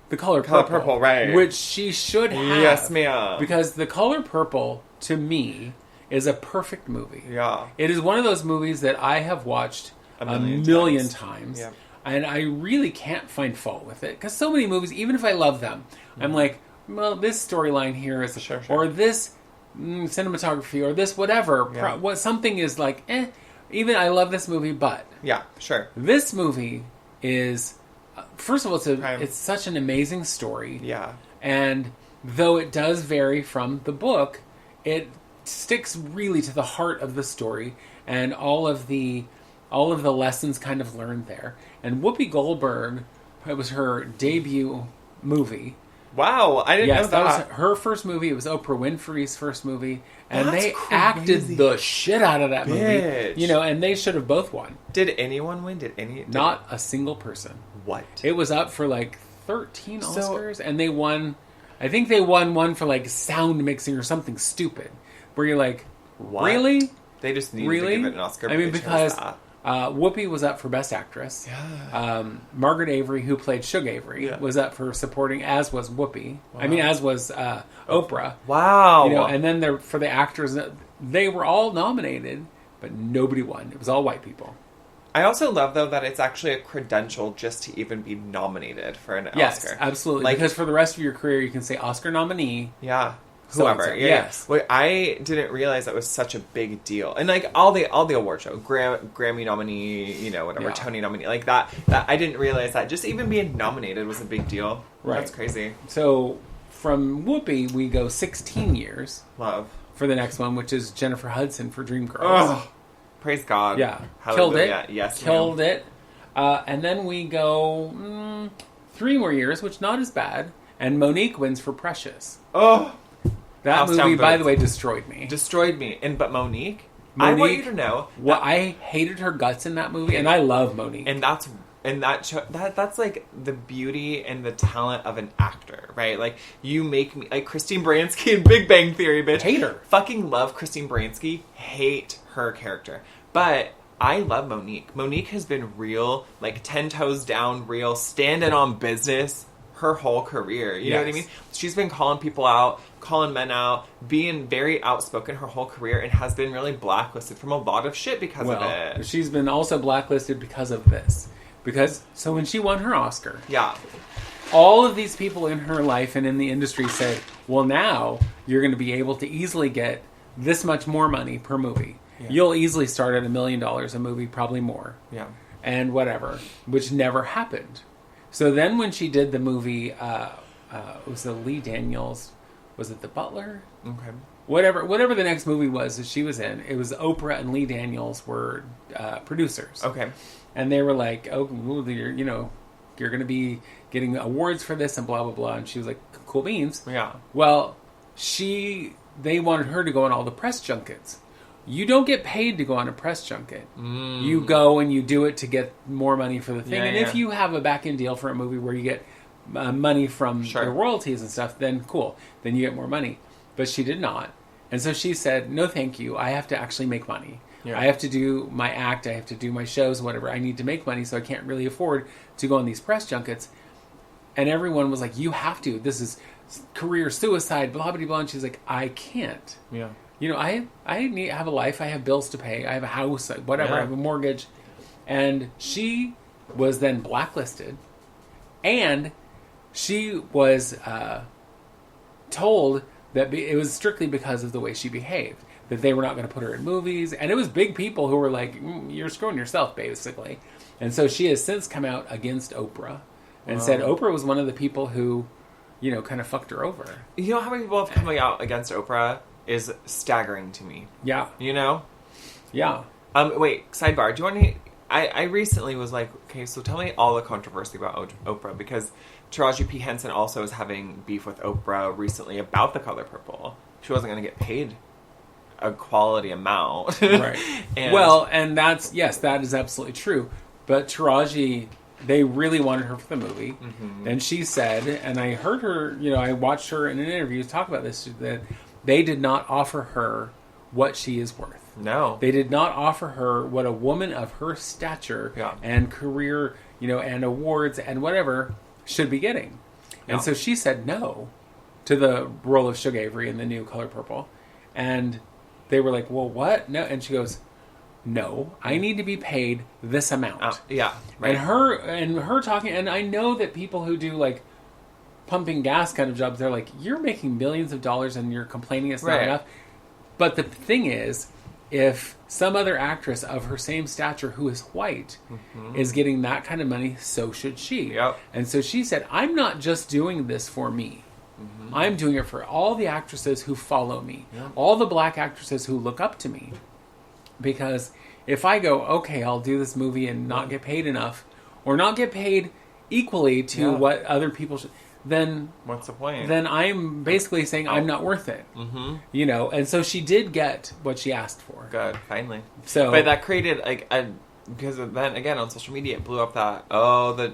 The Color Purple. Color Purple, right. Which she should have. Yes, ma'am. Because The Color Purple, to me, is a perfect movie. Yeah. It is one of those movies that I have watched a million times. Yeah. And I really can't find fault with it. Because so many movies, even if I love them, I'm like, well, this storyline here is... Sure. Or this cinematography, or this whatever. Yeah. Something is like, even I love this movie, but... Yeah, sure. This movie is... First of all, it's such an amazing story. Yeah. And though it does vary from the book, it sticks really to the heart of the story and all of the lessons kind of learned there. And Whoopi Goldberg, it was her debut movie. Wow, I didn't know that. That was her first movie. It was Oprah Winfrey's first movie. And they acted the shit out of that movie. You know, and they should have both won. Did anyone win? Not a single person. What? It was up for like 13 Oscars, and they won... I think they won one for like sound mixing or something stupid. Where you're like, what? Really? They just needed to give it an Oscar. I mean, because Whoopi was up for Best Actress. Yeah. Margaret Avery, who played Shug Avery, was up for supporting, as was Whoopi. Wow. I mean, as was Oprah. Wow. You know, and then for the actors, they were all nominated, but nobody won. It was all white people. I also love, though, that it's actually a credential just to even be nominated for an Oscar. Yes, absolutely. Like, because for the rest of your career, you can say Oscar nominee. Yeah. Whoever. Yes. Well, I didn't realize that was such a big deal. And like all the award show, Grammy nominee, you know, whatever, Tony nominee, like that I didn't realize that just even being nominated was a big deal. Right. That's crazy. So from Whoopi, we go 16 years. Love. For the next one, which is Jennifer Hudson for Dreamgirls. Oh, praise God. Yeah. Hallelujah. Killed it. Yes, Killed it. And then we go 3 more years, which not as bad. And Monique wins for Precious. Oh. That movie, by the way, destroyed me. But Monique, I want you to know I hated her guts in that movie, and I love Monique. And that's like the beauty and the talent of an actor, right? Like, you make me like Christine Baranski in Big Bang Theory, bitch. Hate her. Fucking love Christine Baranski. Hate her character, but I love Monique. Monique has been real, like 10 toes down, real, standing on business her whole career. You know what I mean? She's been calling people out, calling men out, being very outspoken her whole career, and has been really blacklisted from a lot of shit because of it. She's been also blacklisted because of this. So when she won her Oscar, all of these people in her life and in the industry said, well, now you're going to be able to easily get this much more money per movie. Yeah. You'll easily start at $1 million a movie, probably more. Yeah. and whatever, which never happened. So then when she did the movie, it was the Lee Daniels, was it The Butler? Okay. Whatever the next movie was that she was in, it was Oprah and Lee Daniels were producers. Okay. And they were like, oh, you're going to be getting awards for this and blah, blah, blah. And she was like, cool beans. Yeah. Well, they wanted her to go on all the press junkets. You don't get paid to go on a press junket. You go and you do it to get more money for the thing. If you have a back-end deal for a movie where you get money from the royalties and stuff, then cool. Then you get more money. But she did not. And so she said, no, thank you. I have to actually make money. Yeah. I have to do my act. I have to do my shows, whatever. I need to make money, so I can't really afford to go on these press junkets. And everyone was like, you have to. This is career suicide, blah, blah, blah. And she's like, I can't. Yeah. I have a life. I have bills to pay. I have a house, whatever. I have a mortgage. And she was then blacklisted. And she was told that it was strictly because of the way she behaved, that they were not going to put her in movies. And it was big people who were like, you're screwing yourself, basically. And so she has since come out against Oprah and said Oprah was one of the people who, kind of fucked her over. You know how many people have come out against Oprah is staggering to me. Yeah. Yeah. Wait, sidebar. Do you want to... I recently was like, okay, so tell me all the controversy about Oprah, because Taraji P. Henson also is having beef with Oprah recently about The Color Purple. She wasn't going to get paid a quality amount. Right. And that is absolutely true. But Taraji, they really wanted her for the movie. Mm-hmm. And she said, and I heard her, I watched her in an interview talk about this, that they did not offer her what she is worth. No. They did not offer her what a woman of her stature and career, and awards and whatever should be getting. Yeah. And so she said no to the role of Shug Avery in the new Color Purple. And they were like, well, what? No. And she goes, no, I need to be paid this amount. Yeah. Right. And her talking, and I know that people who do like pumping gas kind of jobs, they're like, you're making millions of dollars and you're complaining it's not enough. But the thing is, if some other actress of her same stature who is white is getting that kind of money, so should she. Yep. And so she said, I'm not just doing this for me. Mm-hmm. I'm doing it for all the actresses who follow me, all the black actresses who look up to me. Because if I go, okay, I'll do this movie and not get paid enough, or not get paid equally to what other people should... then what's the point? Then I'm basically saying I'm not worth it. Mm-hmm. And so she did get what she asked for. Good, finally. So, but that created because then again on social media it blew up that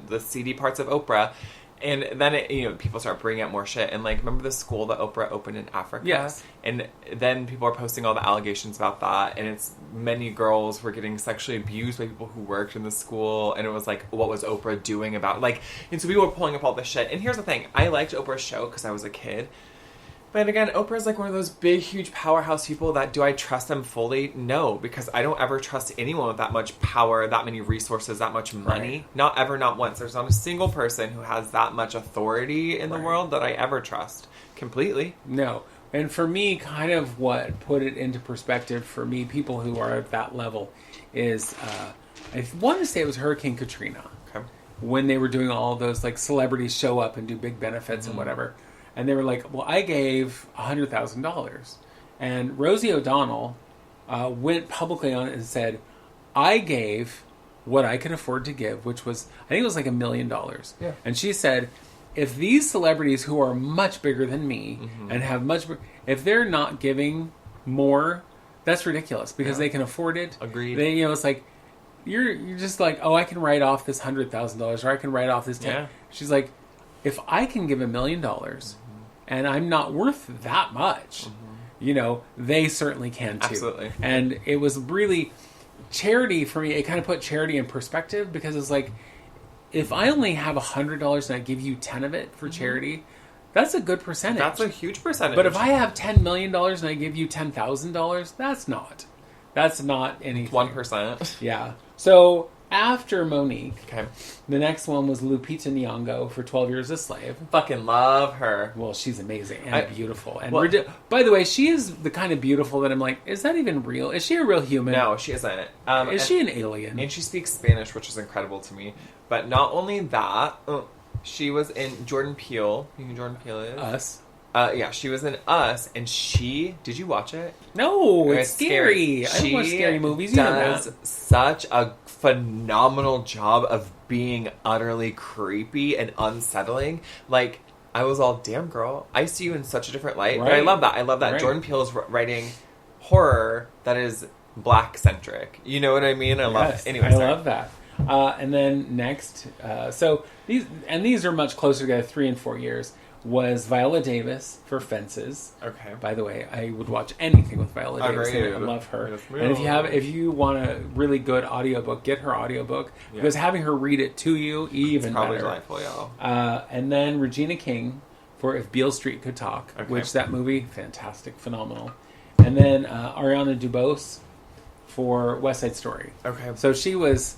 the seedy parts of Oprah, and then people start bringing up more shit. And remember the school that Oprah opened in Africa? Yes. And then people are posting all the allegations about that, and it's many girls were getting sexually abused by people who worked in the school, and it was like, what was Oprah doing about and so people were pulling up all this shit. And here's the thing, I liked Oprah's show because I was a kid, but again, Oprah's one of those big, huge powerhouse people that, do I trust them fully? No, because I don't ever trust anyone with that much power, that many resources, that much money. Right. Not ever, not once. There's not a single person who has that much authority in the world that I ever trust completely. No. And for me, kind of what put it into perspective for me, people who are at that level, is I want to say it was Hurricane Katrina. Okay. When they were doing all of those celebrities show up and do big benefits and whatever. And they were like, well, I gave $100,000. And Rosie O'Donnell went publicly on it and said, I gave what I could afford to give, which was, I think it was $1 million. Yeah. And she said, if these celebrities who are much bigger than me and have if they're not giving more, that's ridiculous because they can afford it. Agreed. Then, it's like, you're just like, oh, I can write off this $100,000 or I can write off this 10. Yeah. She's like, if I can give $1 million and I'm not worth that much, they certainly can too. Absolutely. And it was really charity for me. It kind of put charity in perspective because it's like, if I only have $100 and I give you 10 of it for charity, that's a good percentage. That's a huge percentage. But if I have $10 million and I give you $10,000, that's not anything. 1%. Yeah. So after Monique, Okay. the next one was Lupita Nyong'o for 12 Years a Slave. Fucking love her. Well, she's amazing and beautiful. And well, by the way, she is the kind of beautiful that I'm like, is that even real? Is she a real human? No, she isn't. Is she an alien? And she speaks Spanish, which is incredible to me. But not only that, she was in Jordan Peele. You know who Jordan Peele is? Us. Yeah, she was in Us, and did you watch it? No, it's scary. I don't watch scary movies. You know that. She does such a phenomenal job of being utterly creepy and unsettling. Like, I was all, damn girl, I see you in such a different light. Right. But I love that. I love that Jordan Peele is writing horror that is black-centric. You know what I mean? I love it. Anyway, I love that. And then next, so these are much closer together, 3 and 4 years, was Viola Davis for Fences. Okay. By the way, I would watch anything with Viola Davis. I love her. Yes, and if you want a really good audiobook, get her audiobook. Yeah. Because having her read it to you, even it's probably better. Delightful, y'all. And then Regina King for If Beale Street Could Talk, which that movie, fantastic, phenomenal. And then Ariana DeBose for West Side Story. Okay. So she was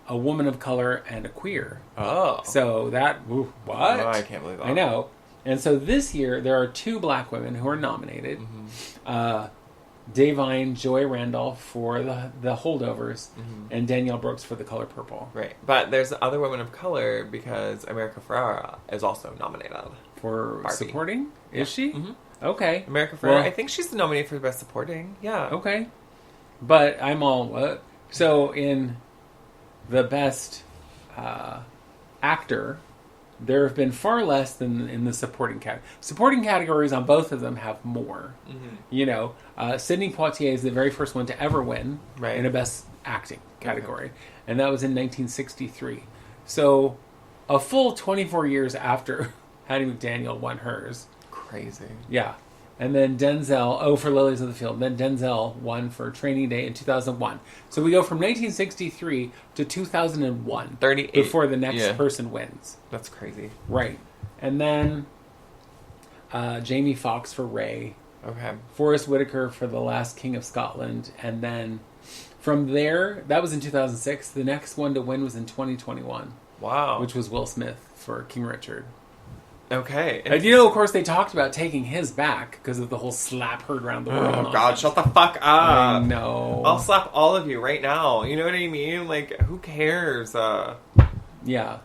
a woman of color and a queer. Oh. So that, what? Oh, I can't believe that. I know. And so this year, there are 2 black women who are nominated. Davine Joy Randolph for the Holdovers, and Danielle Brooks for The Color Purple. Right. But there's other women of color because America Ferrera is also nominated. For Barbie. supporting? Is she? Mm-hmm. Okay. America Ferrera, I think she's nominated for Best Supporting. Yeah. Okay. But I'm all, what? So in the Best Actor, there have been far less than in the supporting category. Supporting categories on both of them have more. You know, Sidney Poitier is the very first one to ever win in a Best Acting category. And that was in 1963. So a full 24 years after Hattie McDaniel won hers. Crazy. Yeah. And then Denzel, for Lilies of the Field. Then Denzel won for Training Day in 2001. So we go from 1963 to 2001. 38. Before the next person wins. That's crazy. Right. And then Jamie Foxx for Ray. Okay. Forrest Whitaker for The Last King of Scotland. And then from there, that was in 2006. The next one to win was in 2021. Wow. Which was Will Smith for King Richard. Okay. And you know, of course, they talked about taking his back because of the whole slap heard around the world. Oh, God, shut the fuck up. I know. I'll slap all of you right now. You know what I mean? Like, who cares? Yeah.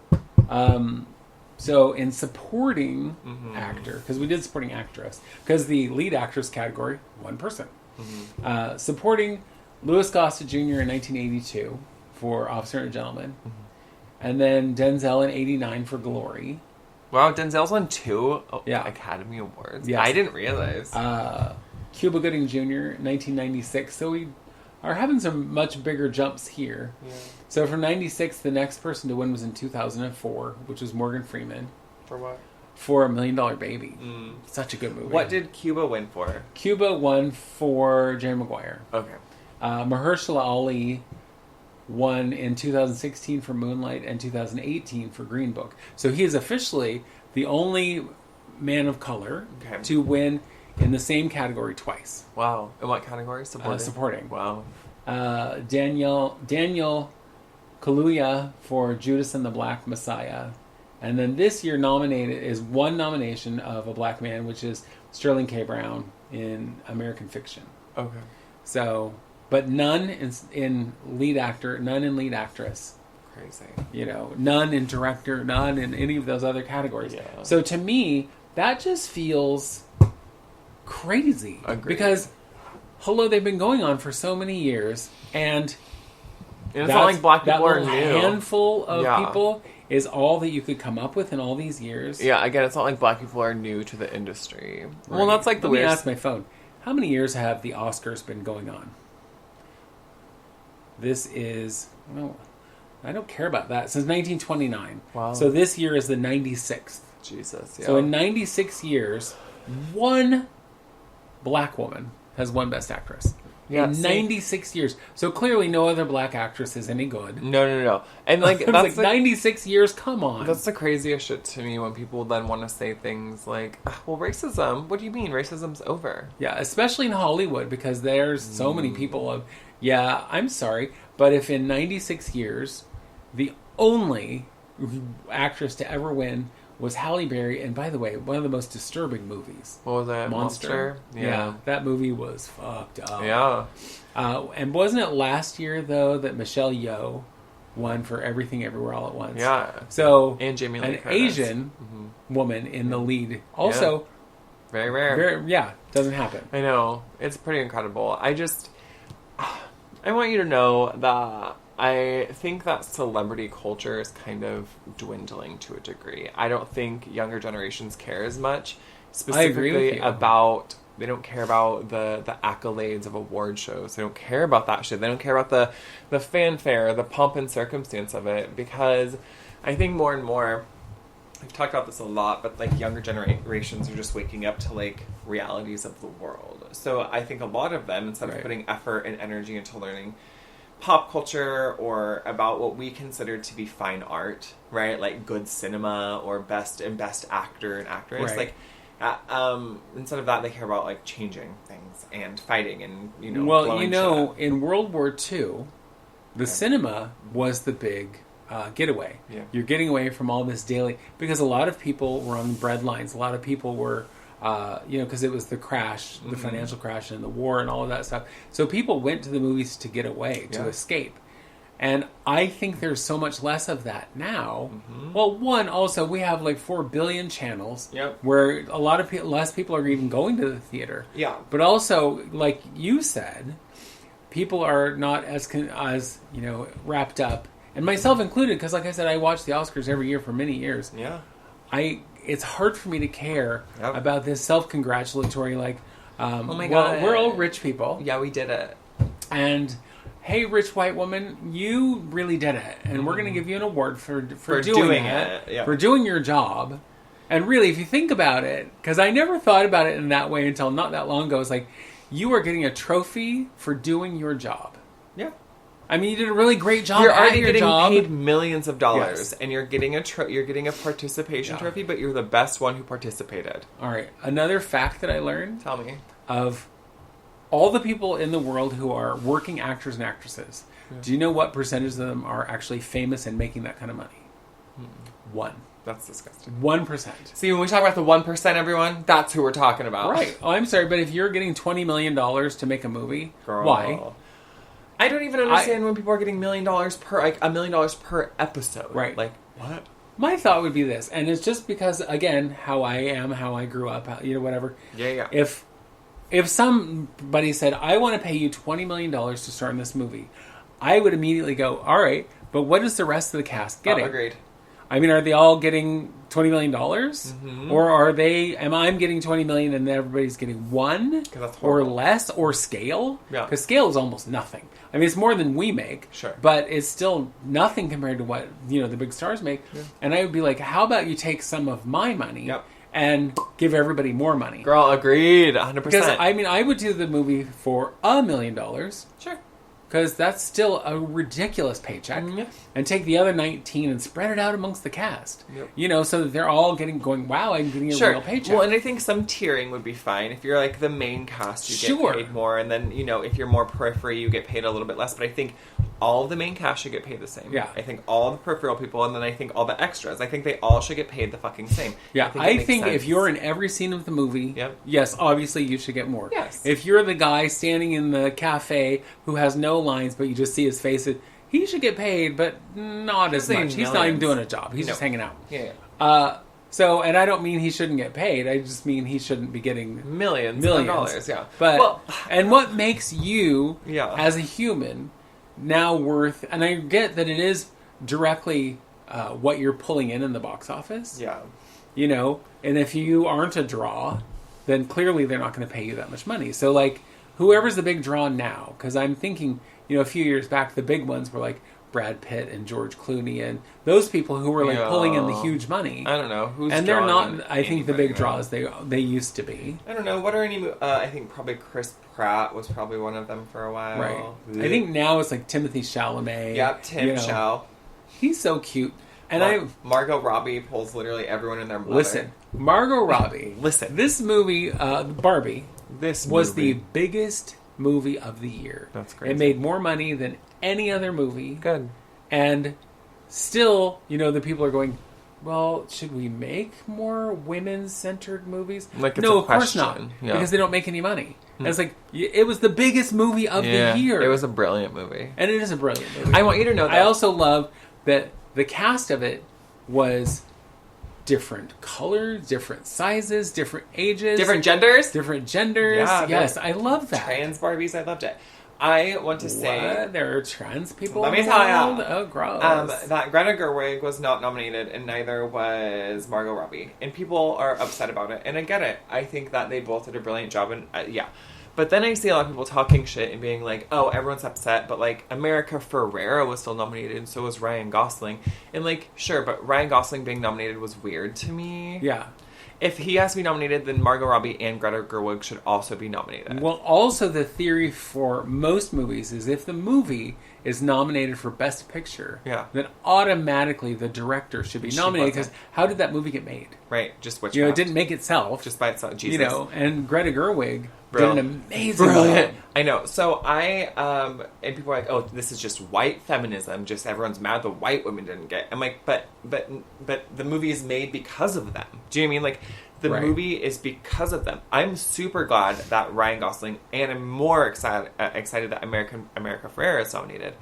So, in supporting actor, because we did supporting actress, because the lead actress category, one person. Supporting Louis Gossett Jr. in 1982 for Officer and a Gentleman. And then Denzel in 89 for Glory. Wow, Denzel's won 2 Academy Awards. Yes. I didn't realize. Cuba Gooding Jr., 1996. So we are having some much bigger jumps here. Yeah. So from 96, the next person to win was in 2004, which was Morgan Freeman. For what? For $1 Million Baby. Such a good movie. What did Cuba win for? Cuba won for Jerry Maguire. Okay. Mahershala Ali won in 2016 for Moonlight and 2018 for Green Book. So he is officially the only man of color to win in the same category twice. Wow. In what category? Supporting. Wow. Daniel Kaluuya for Judas and the Black Messiah. And then this year nominated is one nomination of a black man, which is Sterling K. Brown in American Fiction. Okay. So... But none in lead actor, none in lead actress. Crazy. You know, none in director, none in any of those other categories. Yeah. So to me, that just feels crazy. Agreed. Because, they've been going on for so many years, and it's not like black people are new. That handful of people is all that you could come up with in all these years. Yeah, again, it's not like black people are new to the industry. Right. Well, that's like the weird... Let me ask my phone. How many years have the Oscars been going on? This is... No, I don't care about that. Since 1929. Wow. So this year is the 96th. Jesus, yeah. So in 96 years, one black woman has won Best Actress. Yeah, in 96 years. So clearly no other black actress is any good. No. And like, that's 96 years, come on. That's the craziest shit to me when people then want to say things like, well, racism, what do you mean? Racism's over. Yeah, especially in Hollywood, because there's so many people of, yeah, I'm sorry, but if in 96 years, the only actress to ever win was Halle Berry, and by the way, one of the most disturbing movies. What was that? Monster? Yeah, that movie was fucked up. Yeah. And wasn't it last year, though, that Michelle Yeoh won for Everything Everywhere All at Once? Yeah. So, and Jamie Lee an Curtis. Asian woman in the lead. Also, very rare. Doesn't happen. I know. It's pretty incredible. I want you to know that I think that celebrity culture is kind of dwindling to a degree. I don't think younger generations care as much, specifically about, they don't care about the accolades of award shows. They don't care about that shit. They don't care about the fanfare, the pomp and circumstance of it, because I think more and more, I've talked about this a lot, but like younger generations are just waking up to like realities of the world. So I think a lot of them, instead of putting effort and energy into learning pop culture or about what we consider to be fine art, right? Like good cinema or best actor and actress. Right. Like, instead of that, they care about like changing things and fighting and, Well, in World War II, the cinema was the big getaway. Yeah. You're getting away from all this daily, because a lot of people were on bread lines. A lot of people were, because it was the crash, the financial crash and the war and all of that stuff. So people went to the movies to get away, to escape. And I think there's so much less of that now. Well, one, also, we have like 4 billion channels where a lot of less people are even going to the theater. Yeah. But also, like you said, people are not as wrapped up, and myself included, because like I said, I watch the Oscars every year for many years. Yeah. It's hard for me to care about this self-congratulatory, like, oh my God, we're all rich people. Yeah, we did it. And, hey, rich white woman, you really did it. And we're going to give you an award for doing it. Yeah. For doing your job. And really, if you think about it, because I never thought about it in that way until not that long ago, it's like, you are getting a trophy for doing your job. Yeah. I mean, you did a really great job. You're already your getting job. paid millions of dollars, and you're getting a participation trophy, but you're the best one who participated. All right. Another fact that I learned. Tell me. Of all the people in the world who are working actors and actresses, do you know what percentage of them are actually famous and making that kind of money? 1. That's disgusting. 1%. See, when we talk about the 1%, everyone, that's who we're talking about. Right. Oh, I'm sorry, but if you're getting $20 million to make a movie, Girl. Why? I don't even understand when people are getting $1 million $1 million per episode. Right. Like, what? My thought would be this, and it's just because, again, how I am, how I grew up, whatever. Yeah. If somebody said, I want to pay you $20 million to star in this movie, I would immediately go, all right, but what is the rest of the cast getting? Agreed. I mean, are they all getting $20 million? Or am I getting $20 million and everybody's getting 1? Or less? Or scale? Yeah. Because scale is almost nothing. I mean, it's more than we make. Sure. But it's still nothing compared to what, the big stars make. Yeah. And I would be like, how about you take some of my money and give everybody more money? Girl, agreed. 100%. Because, I mean, I would do the movie for $1 million. Sure. Because that's still a ridiculous paycheck. And take the other 19 and spread it out amongst the cast. So that they're all going, wow, I'm getting a real paycheck. Well, and I think some tiering would be fine. If you're like the main cast, you get paid more. And then, if you're more periphery, you get paid a little bit less. But I think all of the main cast should get paid the same. Yeah. I think all the peripheral people, and then I think all the extras, I think they all should get paid the fucking same. Yeah, I think if you're in every scene of the movie, yes, obviously you should get more. Yes. If you're the guy standing in the cafe who has no lines, but you just see his face, he should get paid, but not as much. He's not even doing a job. He's just hanging out. Yeah. So, and I don't mean he shouldn't get paid. I just mean he shouldn't be getting millions of dollars. Yeah. But and what makes you as a human now worth? And I get that it is directly what you're pulling in the box office. Yeah. And if you aren't a draw, then clearly they're not going to pay you that much money. So, like, whoever's the big draw now, because I'm thinking, a few years back, the big ones were like Brad Pitt and George Clooney and those people who were like pulling in the huge money. I don't know who's, and they're not. I think the big draws they used to be. I don't know what are any. I think probably Chris Pratt was probably one of them for a while. Right. I think now it's like Timothée Chalamet. Yep, Tim Chal. He's so cute. And Margot Robbie pulls literally everyone in their mother. Listen, Margot Robbie. Listen, this movie, Barbie. Was the biggest movie of the year. That's crazy. It made more money than any other movie. Good. And still, the people are going, well, should we make more women-centered movies? Like it's no, a of course question. not. Yeah. Because they don't make any money. And it's like, it was the biggest movie of the year. It was a brilliant movie. And it is a brilliant movie. I want you to know that. I also love that the cast of it was different colors, different sizes, different ages. Different genders? Different genders. Yeah, yes, I love that. Trans Barbies, I loved it. I want to say... What? There are trans people Let me tell you. Oh, gross. That Greta Gerwig was not nominated, and neither was Margot Robbie. And people are upset about it. And I get it. I think that they both did a brilliant job, and yeah. But then I see a lot of people talking shit and being like, oh, everyone's upset, but like, America Ferrera was still nominated, and so was Ryan Gosling. And like, sure, but Ryan Gosling being nominated was weird to me. Yeah. If he has to be nominated, then Margot Robbie and Greta Gerwig should also be nominated. Well, also the theory for most movies is if the movie is nominated for Best Picture, then automatically the director should be nominated, because how did that movie get made? Right, just witchcraft. It didn't make itself. Just by itself, Jesus. And Greta Gerwig did an amazing job. I know. So and people are like, oh, this is just white feminism, just everyone's mad the white women didn't get. I'm like, but the movie is made because of them. Do you know what I mean? Like, the movie is because of them. I'm super glad that Ryan Gosling, and I'm more excited that America Ferrera is nominated.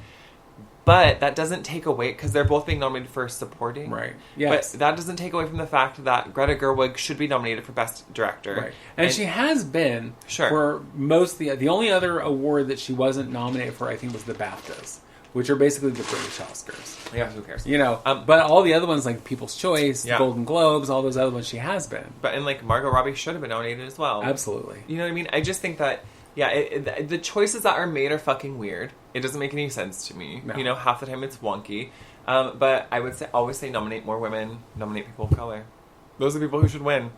But that doesn't take away, because they're both being nominated for supporting. Right. Yes. But that doesn't take away from the fact that Greta Gerwig should be nominated for Best Director. Right. And she has been for most the only other award that she wasn't nominated for, I think, was the BAFTAs, which are basically the British Oscars. Yeah, who cares? But all the other ones, like People's Choice, the Golden Globes, all those other ones, she has been. But and like Margot Robbie should have been nominated as well. Absolutely. You know what I mean? I just think that the choices that are made are fucking weird. It doesn't make any sense to me. No. Half the time it's wonky. But I would always say nominate more women, nominate people of color. Those are the people who should win.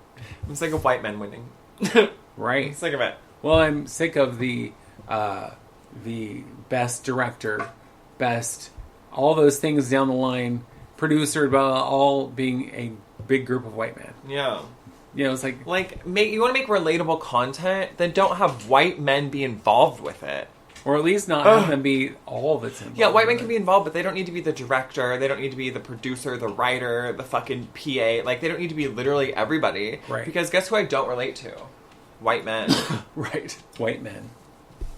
I'm sick of white men winning. Right. I'm sick of it. Well, I'm sick of the best director, best all those things down the line, producer, all being a big group of white men. Yeah. It's like you want to make relatable content, then don't have white men be involved with it. Or at least not have them be all that's involved. Yeah, white men can be involved, but they don't need to be the director. They don't need to be the producer, the writer, the fucking PA. Like, they don't need to be literally everybody. Right. Because guess who I don't relate to? White men. Right. White men.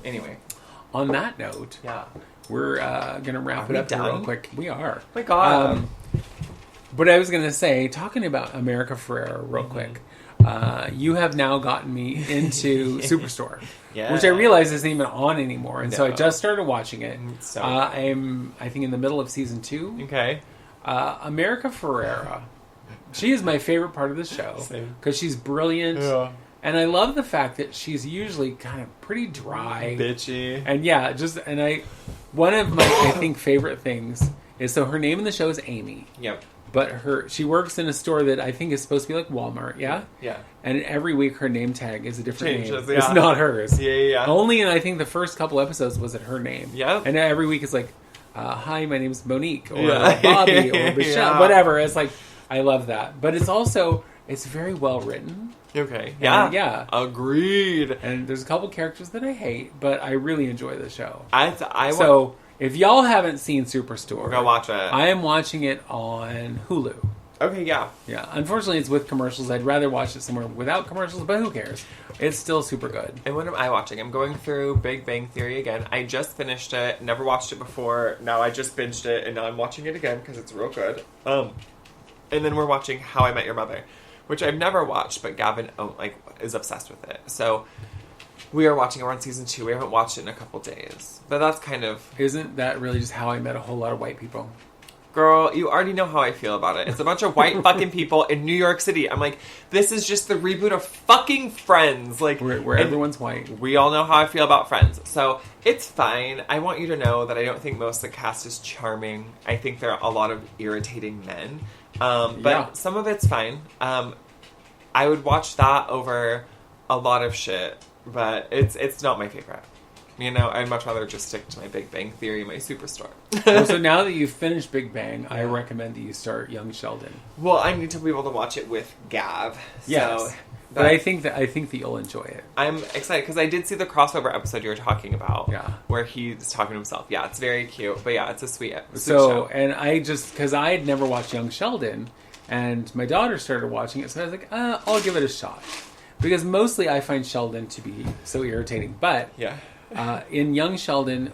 Anyway. On that note, we're going to wrap it up real quick. We are. Oh my God. But I was going to say, talking about America Ferrera real quick, you have now gotten me into Superstore, which I realize isn't even on anymore. And so I just started watching it. I'm, I think, in the middle of season 2. Okay. America Ferrera, she is my favorite part of the show because she's brilliant. Yeah. And I love the fact that she's usually kind of pretty dry. Bitchy. And one of my, I think, favorite things is, so her name in the show is Amy. Yep. But she works in a store that I think is supposed to be like Walmart, yeah? Yeah. And every week her name tag is a different name. Yeah. It's not hers. Yeah. Only in, I think, the first couple episodes was it her name. Yeah. And every week it's like, hi, my name's Monique, or Bobby, or Michelle, whatever. It's like, I love that. But it's also, it's very well written. Okay. Yeah. Agreed. And there's a couple characters that I hate, but I really enjoy the show. So, if y'all haven't seen Superstore, go watch it. I am watching it on Hulu. Okay, yeah. Yeah. Unfortunately, it's with commercials. I'd rather watch it somewhere without commercials, but who cares? It's still super good. And what am I watching? I'm going through Big Bang Theory again. I just finished it. Never watched it before. Now I just binged it, and now I'm watching it again because it's real good. And then we're watching How I Met Your Mother, which I've never watched, but Gavin is obsessed with it. So we are watching it. We're on season 2. We haven't watched it in a couple days, but that's kind of... Isn't that really just how I met a whole lot of white people? Girl, you already know how I feel about it. It's a bunch of white fucking people in New York City. I'm like, this is just the reboot of fucking Friends. Like, where everyone's white. We all know how I feel about Friends. So, it's fine. I want you to know that I don't think most of the cast is charming. I think there are a lot of irritating men. But some of it's fine. I would watch that over a lot of shit. But it's not my favorite. You know, I'd much rather just stick to my Big Bang Theory, my Superstore. Well, so now that you've finished Big Bang, I recommend that you start Young Sheldon. Well, I need to be able to watch it with Gav. Yes. So, but I think that you'll enjoy it. I'm excited because I did see the crossover episode you were talking about. Yeah. Where he's talking to himself. Yeah, it's very cute. But yeah, it's a sweet show. And I just, because I had never watched Young Sheldon, and my daughter started watching it, so I was like, I'll give it a shot. Because mostly I find Sheldon to be so irritating. But in Young Sheldon,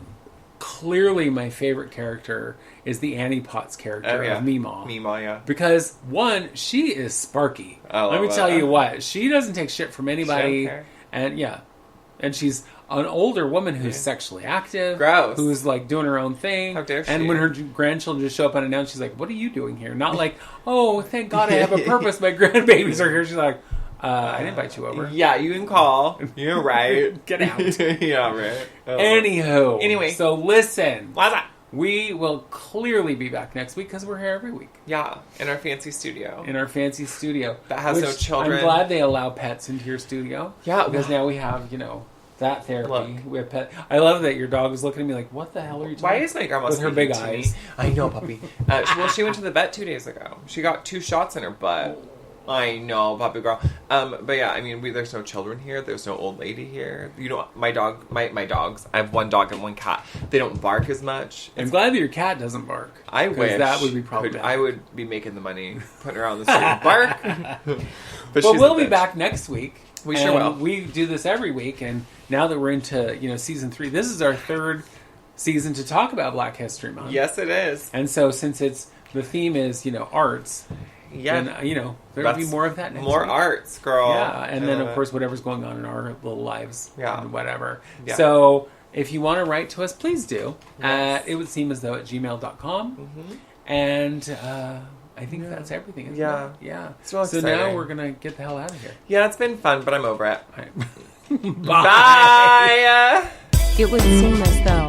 clearly my favorite character is the Annie Potts character of Meemaw. Meemaw, yeah. Because, one, she is sparky. Let me tell you what. She doesn't take shit from anybody. And she's an older woman who's sexually active. Gross. Who's, like, doing her own thing. How dare she? And when her grandchildren just show up unannounced, she's like, what are you doing here? Not like, oh, thank God I have a purpose. My grandbabies are here. She's like, I didn't invite you over. Yeah, you can call. You're right. Get out. Yeah, right. Anywho. Anyway. So listen. What's that? We will clearly be back next week because we're here every week. Yeah, in our fancy studio. That has no children. I'm glad they allow pets into your studio. Yeah. Because now we have, that therapy. Look. We have pet. I love that your dog is looking at me like, what the hell are you talking about? Why is my grandma with her big eyes? I know, puppy. Well, she went to the vet 2 days ago. She got 2 shots in her butt. I know, puppy girl. But yeah, I mean, there's no children here. There's no old lady here. My dogs. I have 1 dog and 1 cat. They don't bark as much. I'm glad that your cat doesn't bark. I wish that would be problematic. I would be making the money putting her on the street and bark. But we'll be back next week. We sure will. We do this every week, and now that we're into season 3, this is our 3rd season to talk about Black History Month. Yes, it is. And so since the theme is arts. Yeah, and, there'll be more of that next more week. arts, girl. Yeah, and then, of course, whatever's going on in our little lives. Yeah. And whatever. Yeah. So, if you want to write to us, please do. Yes. It would seem as though at gmail.com. Mm-hmm. And I think that's everything. Isn't it? Yeah. It's real exciting. Now we're going to get the hell out of here. Yeah, it's been fun, but I'm over it. Right. Bye. It would seem as though